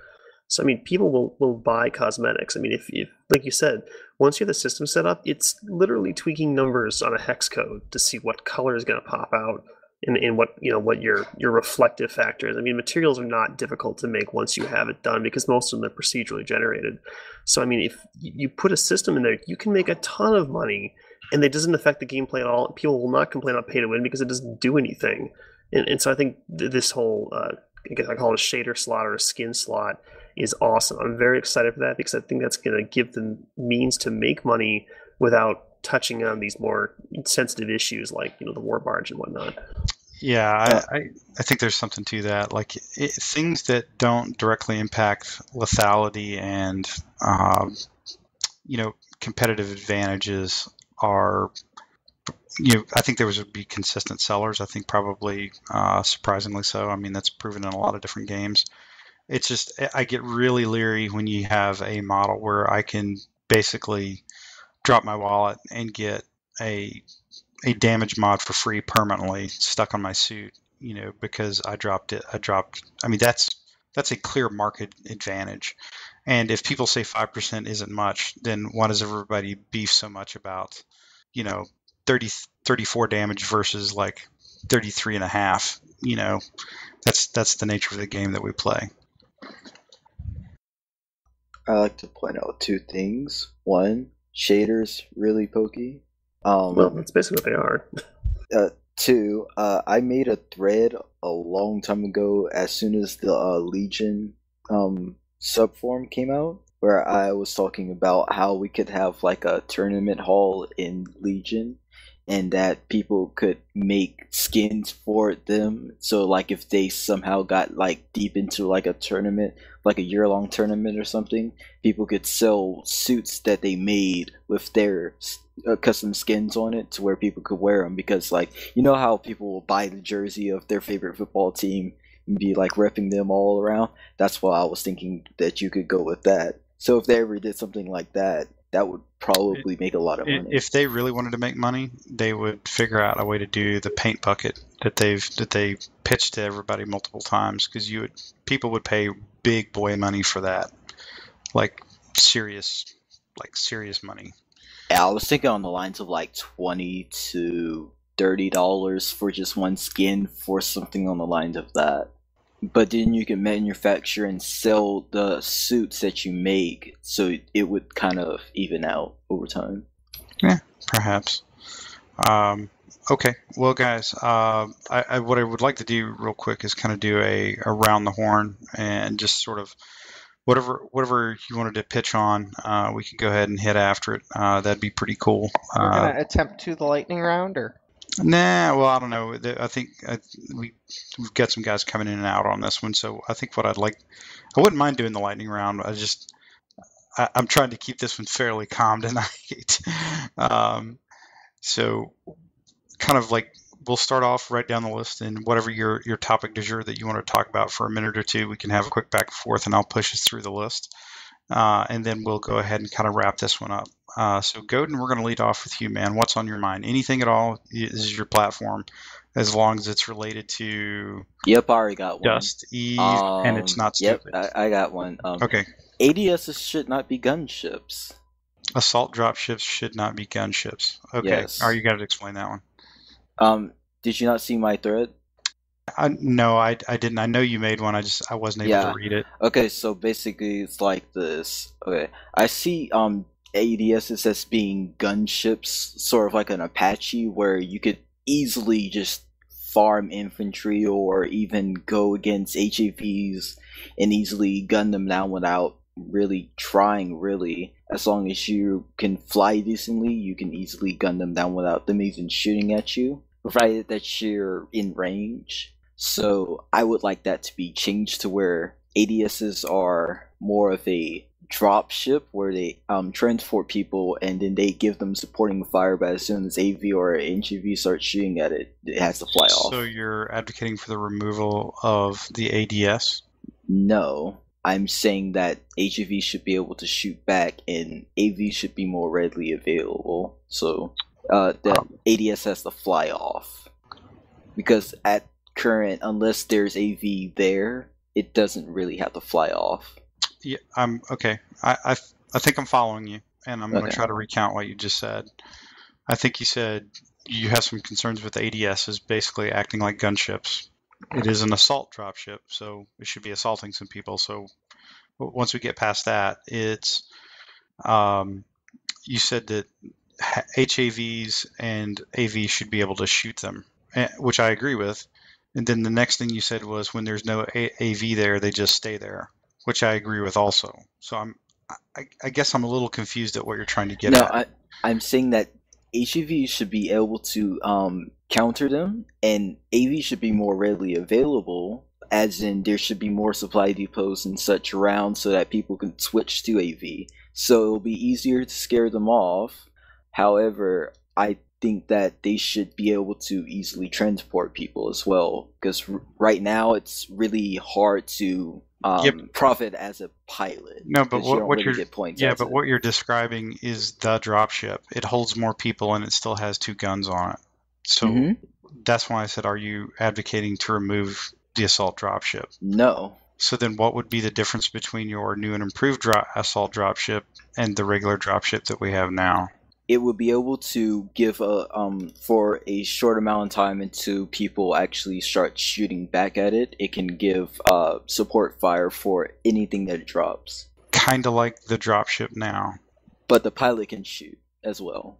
So, I mean, people will buy cosmetics. I mean, if, like you said, once you have the system set up, it's literally tweaking numbers on a hex code to see what color is going to pop out and what what your reflective factor is. I mean, materials are not difficult to make once you have it done because most of them are procedurally generated. So I mean, if you put a system in there, you can make a ton of money, and it doesn't affect the gameplay at all. People will not complain about pay to win because it doesn't do anything. And so I think this whole I guess I call it a shader slot or a skin slot is awesome. I'm very excited for that because I think that's going to give them means to make money without touching on these more sensitive issues like the war barge and whatnot. Yeah, I think there's something to that. Like things that don't directly impact lethality and competitive advantages are. I think there would be consistent sellers. I think probably surprisingly so. I mean, that's proven in a lot of different games. It's just I get really leery when you have a model where I can basically drop my wallet and get a damage mod for free permanently stuck on my suit, because I dropped it. I mean, that's a clear market advantage. And if people say 5% isn't much, then why does everybody beef so much about, 30, 34 damage versus like 33 and a half? That's the nature of the game that we play. I like to point out two things. One, shaders really pokey. Well, that's basically what they are. Two, I made a thread a long time ago as soon as the Legion subform came out, where I was talking about how we could have like a tournament hall in Legion and that people could make skins for them. So like if they somehow got like deep into like a tournament, like a year-long tournament or something, people could sell suits that they made with their custom skins on it to where people could wear them, because like how people will buy the jersey of their favorite football team and be like repping them all around. That's why I was thinking that you could go with that. So if they ever did something like that, that would probably make a lot of money. If they really wanted to make money, they would figure out a way to do the paint bucket that they pitched to everybody multiple times, because people would pay big boy money for that, like serious money. Yeah, I was thinking on the lines of like $20 to $30 for just one skin for something on the lines of that. But then you can manufacture and sell the suits that you make, so it would kind of even out over time. Yeah, perhaps. Okay, well, guys, what I would like to do real quick is kind of do a around the horn and just sort of whatever you wanted to pitch on, we could go ahead and hit after it. That'd be pretty cool. We're gonna attempt to the lightning round, or? Nah, well, I don't know. I think we've got some guys coming in and out on this one, so I think I wouldn't mind doing the lightning round. I'm trying to keep this one fairly calm tonight. So kind of like we'll start off right down the list, and whatever your topic du jour that you want to talk about for a minute or two, we can have a quick back and forth, and I'll push us through the list. And then we'll go ahead and kind of wrap this one up. So Godin, we're going to lead off with you, man. What's on your mind? Anything at all is your platform, as long as it's related to Yep, I already got one. Dust, Eve, and it's not stupid. Yep, I got one. Okay. ADSs should not be gunships. Assault dropships should not be gunships. Okay. Yes. You got to explain that one. Did you not see my thread? No, I didn't. I know you made one. I wasn't able to read it. Okay, so basically it's like this. Okay, I see ADSs as being gunships, sort of like an Apache, where you could easily just farm infantry or even go against HAVs and easily gun them down without really trying, really. As long as you can fly decently, you can easily gun them down without them even shooting at you, provided that you're in range. So I would like that to be changed to where ADSs are more of a drop ship, where they transport people and then they give them supporting fire, but as soon as AV or HAV starts shooting at it, it has to fly off. So you're advocating for the removal of the ADS? No. I'm saying that HEV should be able to shoot back and AV should be more readily available. So the ADS has to fly off. Because at current, unless there's AV there, it doesn't really have to fly off. Yeah, I'm okay. I think I'm following you, and I'm going to Okay. try to recount what you just said. I think you said you have some concerns with ADS is basically acting like gunships. It is an assault dropship, so it should be assaulting some people. So once we get past that, it's you said that HAVs and AV should be able to shoot them, which I agree with. And then the next thing you said was when there's no AV there, they just stay there, which I agree with also. So I guess I'm a little confused at what you're trying to get at. I'm saying that HEV should be able to counter them, and AV should be more readily available. As in, there should be more supply depots and such around so that people can switch to AV. So it'll be easier to scare them off. However, I think that they should be able to easily transport people as well. Because right now, it's really hard to profit as a pilot. No, but what really you're get points. Yeah, but what you're describing is the dropship. It holds more people and it still has 2 guns on it. So that's why I said, are you advocating to remove the assault dropship? No. So then what would be the difference between your new and improved assault dropship and the regular dropship that we have now? It would be able to give for a short amount of time until people actually start shooting back at it. It can give support fire for anything that it drops. Kind of like the dropship now. But the pilot can shoot as well.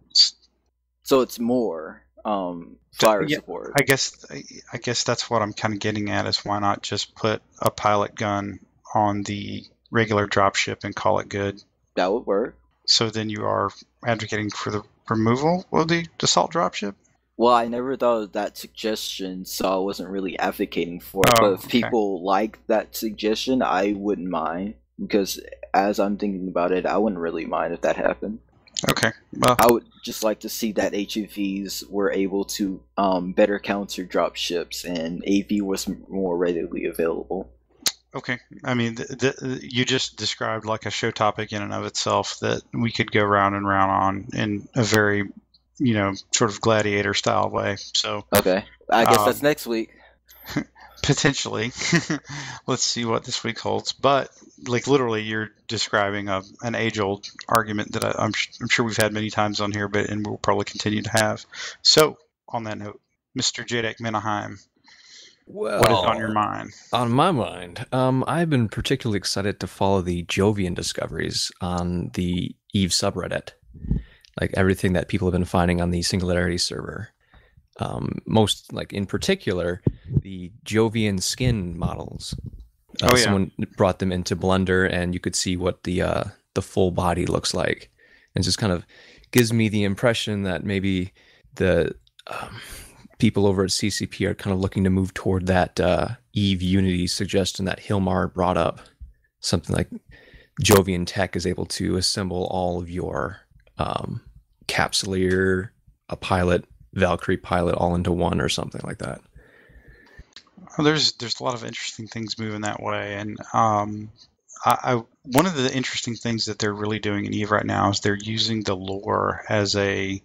So it's more fire support. I guess that's what I'm kind of getting at, is why not just put a pilot gun on the regular dropship and call it good? That would work. So then you are advocating for the removal of the assault dropship? Well, I never thought of that suggestion, so I wasn't really advocating for it. But if people like that suggestion, I wouldn't mind. Because as I'm thinking about it, I wouldn't really mind if that happened. Okay. Well, I would just like to see that HEVs were able to better counter dropships and AV was more readily available. Okay. I mean, you just described like a show topic in and of itself that we could go round and round on in a very, sort of gladiator style way. So okay, I guess that's next week. Potentially. Let's see what this week holds. But like literally, you're describing an age-old argument that I'm sure we've had many times on here, and we'll probably continue to have. So on that note, Mr. Jadek Menaheim. Well, what is on your mind? On my mind, I've been particularly excited to follow the Jovian discoveries on the Eve subreddit, like everything that people have been finding on the Singularity server. Most, like in particular, the Jovian skin models. Someone brought them into Blender, and you could see what the full body looks like, and just kind of gives me the impression that maybe the people over at CCP are kind of looking to move toward that Eve Unity suggestion that Hilmar brought up. Something like Jovian Tech is able to assemble all of your Capsuleer, a pilot, Valkyrie pilot all into one or something like that. Well, there's a lot of interesting things moving that way, and one of the interesting things that they're really doing in Eve right now is they're using the lore as a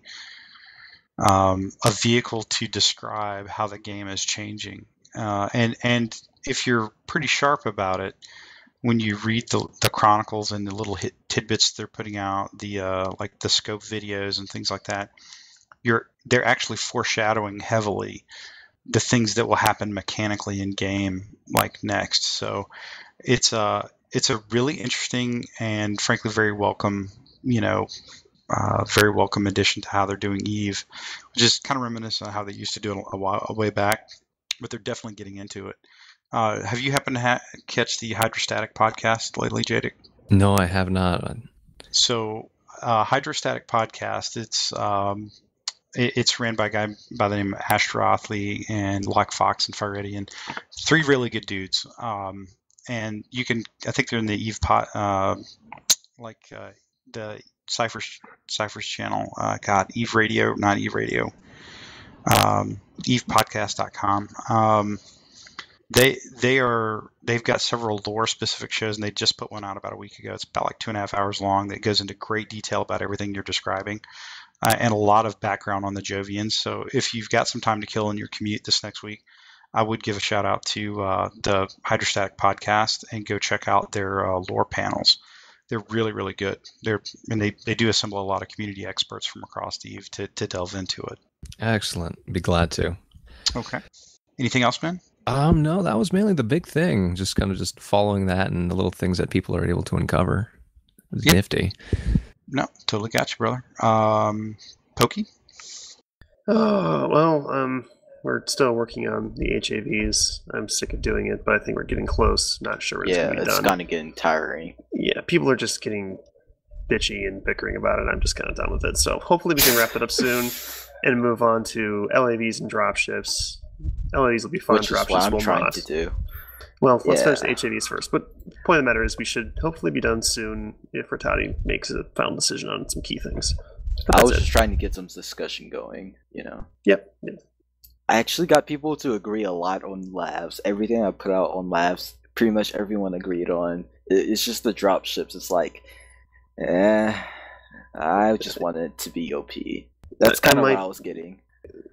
vehicle to describe how the game is changing. And if you're pretty sharp about it, when you read the chronicles and the little tidbits they're putting out, the like the scope videos and things like that, they're actually foreshadowing heavily the things that will happen mechanically in game like next. So it's a really interesting and frankly very welcome, very welcome addition to how they're doing Eve, which is kind of reminiscent of how they used to do it a way back, but they're definitely getting into it. Have you happened to catch the Hydrostatic podcast lately, Jadek? No, I have not. So Hydrostatic podcast, it's ran by a guy by the name of Ashtarothly and Lock Fox and Fireready, and 3 really good dudes. And you can, I think they're in the Eve the Cypher's channel. Eve Radio, not Eve Radio. EvePodcast.com. they've got several lore specific shows, and they just put one out about a week ago. It's about like 2.5 hours long that goes into great detail about everything you're describing, and a lot of background on the Jovians. So if you've got some time to kill in your commute this next week, I would give a shout out to the Hydrostatic podcast and go check out their lore panels. They're really, really good. They do assemble a lot of community experts from across the Eve to delve into it. Excellent. Be glad to. Okay. Anything else, man? No, that was mainly the big thing. Just kind of just following that and the little things that people are able to uncover. It was nifty. No, totally got you, brother. Pokey? Oh, well, we're still working on the HAVs. I'm sick of doing it, but I think we're getting close. Not sure when it's going to be done. It's kind of getting tiring. Yeah, people are just getting bitchy and bickering about it. I'm just kind of done with it. So hopefully we can wrap it up soon and move on to LAVs and dropships. LAVs will be fun. Which is what I'm trying to do. Well, let's finish the HAVs first. But the point of the matter is we should hopefully be done soon if Rattati makes a final decision on some key things. I was just trying to get some discussion going, you know. Yep. I actually got people to agree a lot on labs. Everything I put out on labs, pretty much everyone agreed on. It's just the drop ships. It's like, I just want it to be OP. That's kind of what I was getting.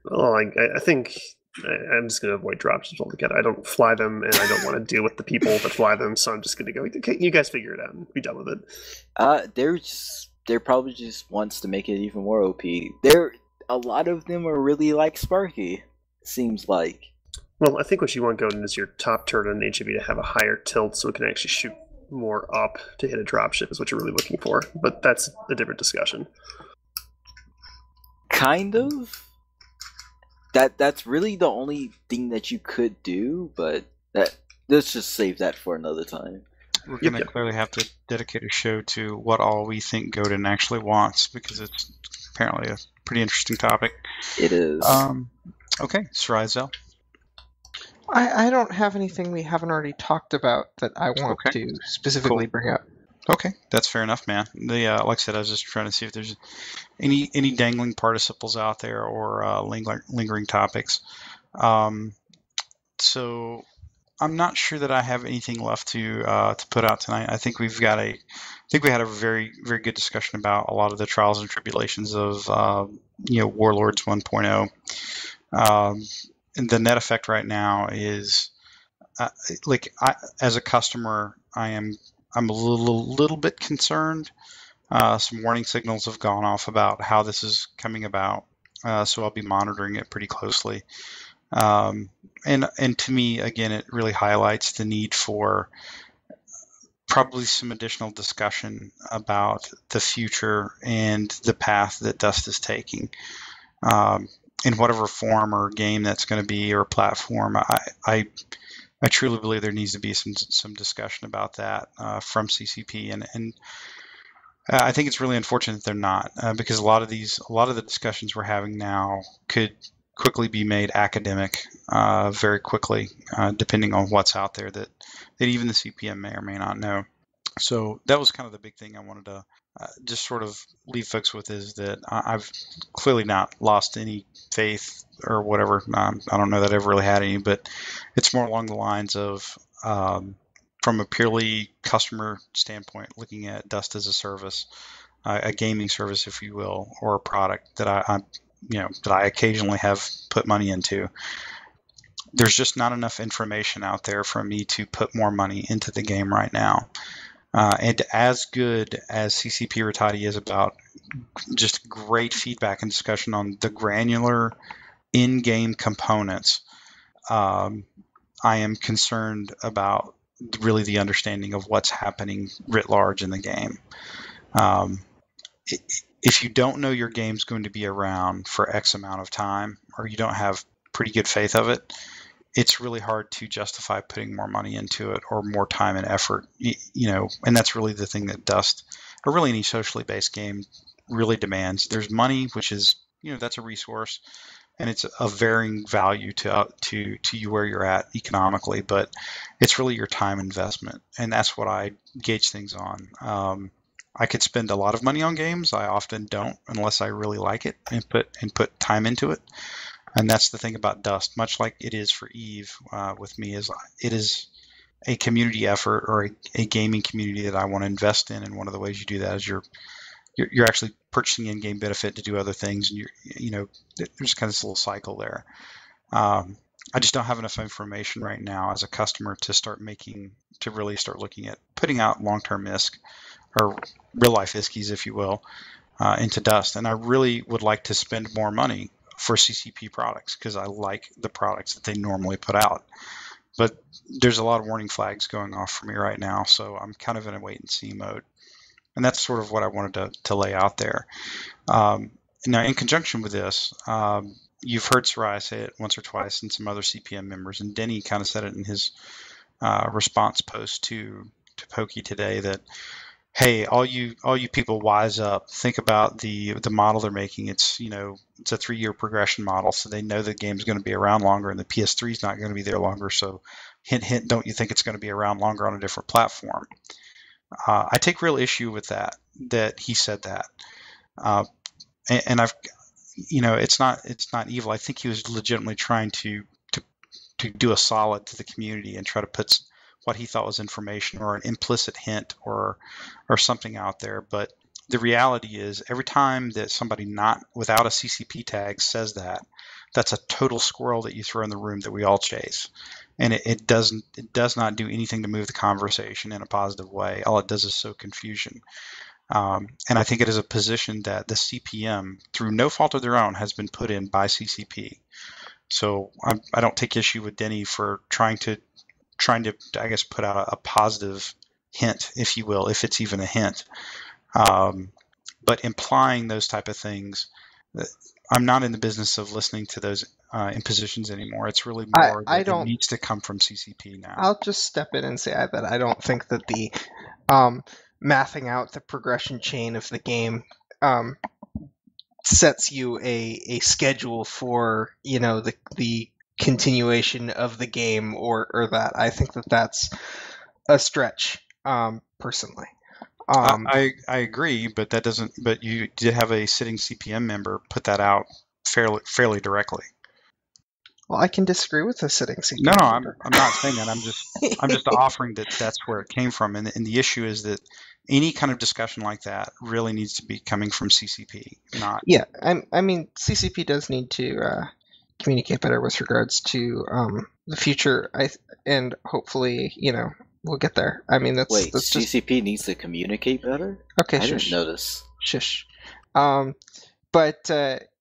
Well, I think I'm just going to avoid dropships altogether. I don't fly them, and I don't want to deal with the people that fly them, so I'm just going to go, okay, you guys figure it out and be done with it. They're probably just wants to make it even more OP. A lot of them are really like Sparky, seems like. Well, I think what you want going is your top turret on HAV to have a higher tilt so it can actually shoot more up to hit a dropship is what you're really looking for. But that's a different discussion. Kind of. That's really the only thing that you could do, but let's just save that for another time. We're going to clearly have to dedicate a show to what all we think Godin actually wants, because it's apparently a pretty interesting topic. It is. Okay, Srizel. I don't have anything we haven't already talked about that I want to specifically bring up. Okay, that's fair enough, man. Like I said, I was just trying to see if there's any dangling participles out there or lingering topics. So I'm not sure that I have anything left to put out tonight. I think we had a very, very good discussion about a lot of the trials and tribulations of Warlords 1.0. And the net effect right now is as a customer, I'm a little bit concerned. Some warning signals have gone off about how this is coming about, so I'll be monitoring it pretty closely. And to me, again, it really highlights the need for probably some additional discussion about the future and the path that Dust is taking. In whatever form or game that's going to be or platform, I truly believe there needs to be some discussion about that from CCP, and I think it's really unfortunate that they're not, because a lot of the discussions we're having now could quickly be made academic very quickly, depending on what's out there that even the CPM may or may not know. So that was kind of the big thing I wanted to just sort of leave folks with, is that I've clearly not lost any faith or whatever. I don't know that I've really had any, but it's more along the lines of from a purely customer standpoint, looking at Dust as a service, a gaming service, if you will, or a product that I occasionally have put money into. There's just not enough information out there for me to put more money into the game right now. And as good as CCP Rattati is about just great feedback and discussion on the granular in-game components, I am concerned about really the understanding of what's happening writ large in the game. If you don't know your game's going to be around for X amount of time, or you don't have pretty good faith of it, it's really hard to justify putting more money into it or more time and effort, and that's really the thing that Dust, or really any socially based game, really demands. There's money, which is, that's a resource, and it's of varying value to you where you're at economically, but it's really your time investment, and that's what I gauge things on. I could spend a lot of money on games. I often don't, unless I really like it and put time into it. And that's the thing about Dust, much like it is for Eve with me, is it is a community effort or a gaming community that I want to invest in. And one of the ways you do that is you're actually purchasing in-game benefit to do other things, and there's kind of this little cycle there. I just don't have enough information right now as a customer to really start looking at putting out long-term ISK or real-life ISKs, if you will, into Dust. And I really would like to spend more money for CCP products because I like the products that they normally put out. But there's a lot of warning flags going off for me right now, so I'm kind of in a wait-and-see mode. And that's sort of what I wanted to lay out there. Now, in conjunction with this, you've heard Soraya say it once or twice and some other CPM members, and Denny kind of said it in his response post to Pokey today that, hey, all you people wise up. Think about the model they're making. It's a 3-year progression model, so they know the game's going to be around longer, and the PS3 is not going to be there longer. So, hint, hint, don't you think it's going to be around longer on a different platform? I take real issue with that he said that, and I've, it's not evil. I think he was legitimately trying to do a solid to the community and try to put what he thought was information or an implicit hint or something out there. But the reality is, every time that somebody not without a CCP tag says that, that's a total squirrel that you throw in the room that we all chase. And it does not do anything to move the conversation in a positive way. All it does is sow confusion. And I think it is a position that the CPM, through no fault of their own, has been put in by CCP. So I don't take issue with Denny for trying to I guess put out a positive hint, if you will, if it's even a hint. But implying those type of things, I'm not in the business of listening to those impositions anymore. It's really more that it needs to come from CCP now. I'll just step in and say that I don't think that the mathing out the progression chain of the game sets you a schedule for the continuation of the game or that. I think that that's a stretch, personally. I agree, but that doesn't. But you did have a sitting CPM member put that out fairly directly. Well, I can disagree with the sitting CPM No, member. I'm not saying that. I'm just offering that that's where it came from, and the issue is that any kind of discussion like that really needs to be coming from CCP, not. Yeah, I mean, CCP does need to communicate better with regards to the future. And hopefully, we'll get there. I mean, that's CCP needs to communicate better. Okay, I didn't notice. Shush. But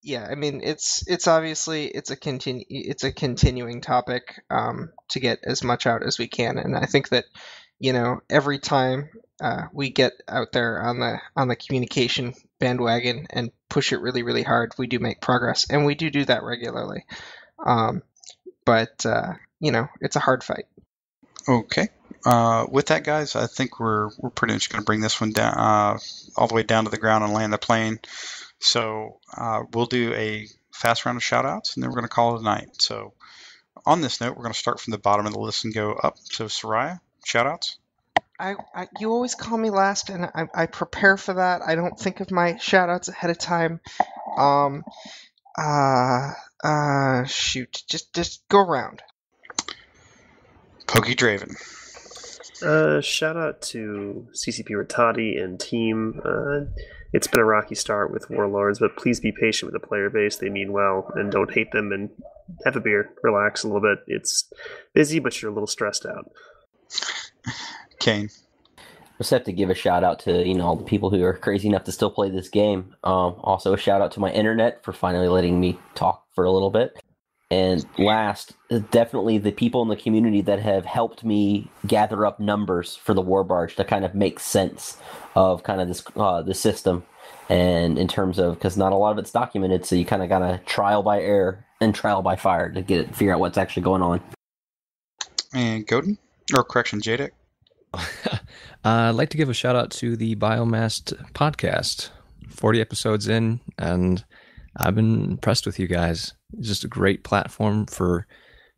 yeah, I mean, it's obviously it's a continuing topic to get as much out as we can, and I think that every time we get out there on the communication bandwagon and push it really, really hard, we do make progress, and we do that regularly. But it's a hard fight. Okay. With that, guys, I think we're pretty much going to bring this one down all the way down to the ground and land the plane. So we'll do a fast round of shout-outs, and then we're going to call it a night. So on this note, we're going to start from the bottom of the list and go up. So Soraya, shout-outs? You always call me last, and I prepare for that. I don't think of my shout-outs ahead of time. Shoot. Just go around. Pokey Draven. Shout out to CCP Ratati and team. It's been a rocky start with Warlords, but please be patient with the player base. They mean well, and don't hate them, and have a beer. Relax a little bit. It's busy, but you're a little stressed out. Kane. Just have to give a shout out to all the people who are crazy enough to still play this game. Also a shout out to my internet for finally letting me talk for a little bit. And last, definitely the people in the community that have helped me gather up numbers for the War Barge to kind of make sense of kind of this system. And in terms of, because not a lot of it's documented, so you kind of got to trial by error and trial by fire to figure out what's actually going on. And Godin, or correction, Jadek. I'd like to give a shout out to the Biomassed podcast. 40 episodes in, and I've been impressed with you guys. It's just a great platform for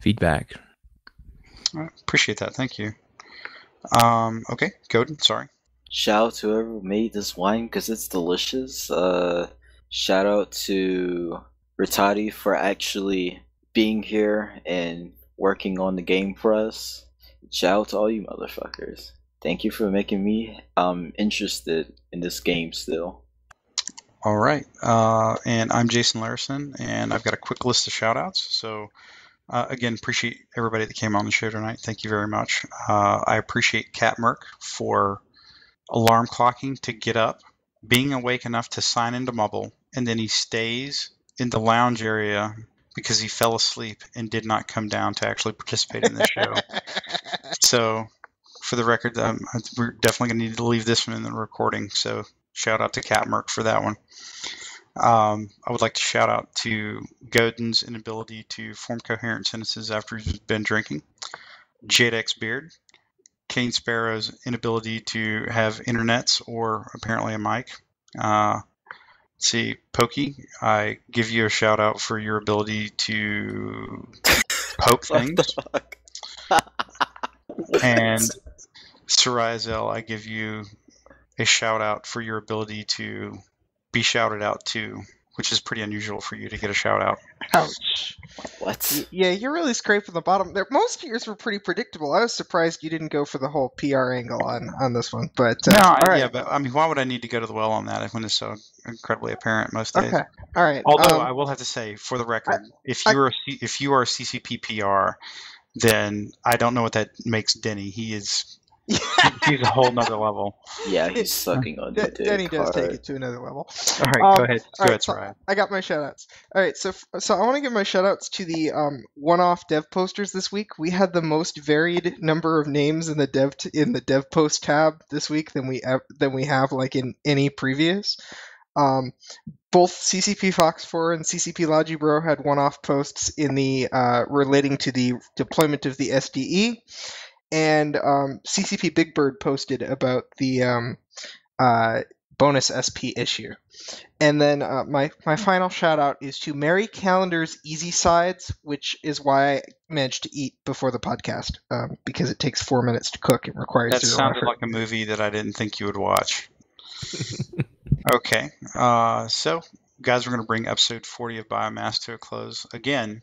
feedback. I appreciate that. Thank you. Okay, Godin, sorry. Shout out to whoever made this wine because it's delicious. Shout out to Ritati for actually being here and working on the game for us. Shout out to all you motherfuckers. Thank you for making me interested in this game still. All right. And I'm Jason Larison, and I've got a quick list of shout-outs. So, again, appreciate everybody that came on the show tonight. Thank you very much. I appreciate Cat Merck for alarm clocking to get up, being awake enough to sign into Mubble, and then he stays in the lounge area because he fell asleep and did not come down to actually participate in the show. So, for the record, we're definitely going to need to leave this one in the recording. So, shout out to Cat Merck for that one. I would like to shout out to Godin's inability to form coherent sentences after he's been drinking, Jadex Beard, Kane Sparrow's inability to have internets or apparently a mic. Let's see, Pokey, I give you a shout out for your ability to poke things. And Sarayazel, I give you a shout out for your ability to be shouted out to, which is pretty unusual for you to get a shout out. Ouch. What? Yeah, you're really scraping the bottom there. Most of yours were pretty predictable. I was surprised you didn't go for the whole PR angle on this one. But all right. Yeah, but I mean, why would I need to go to the well on that when it's so incredibly apparent most days? Okay, all right. Although I will have to say, for the record, if you are a CCP PR, then I don't know what that makes Denny. He's a whole nother level. Yeah, he's sucking on the dick Denny does take hard. it to another level. All right, go ahead. All Go right, ahead, Soraya. I got my shoutouts. All right, so I want to give my shoutouts to the one-off dev posters this week. We had the most varied number of names in the dev post tab this week than we have like in any previous. Both CCP Fox4 and CCP Logibro had one-off posts in the relating to the deployment of the SDE, and CCP Big Bird posted about the bonus SP issue. And then my final shout out is to Mary Calendar's Easy Sides, which is why I managed to eat before the podcast, because it takes 4 minutes to cook and requires That zero sounded effort. like a movie that I didn't think you would watch. Okay, so guys, we're going to bring episode 40 of Biomass to a close. Again,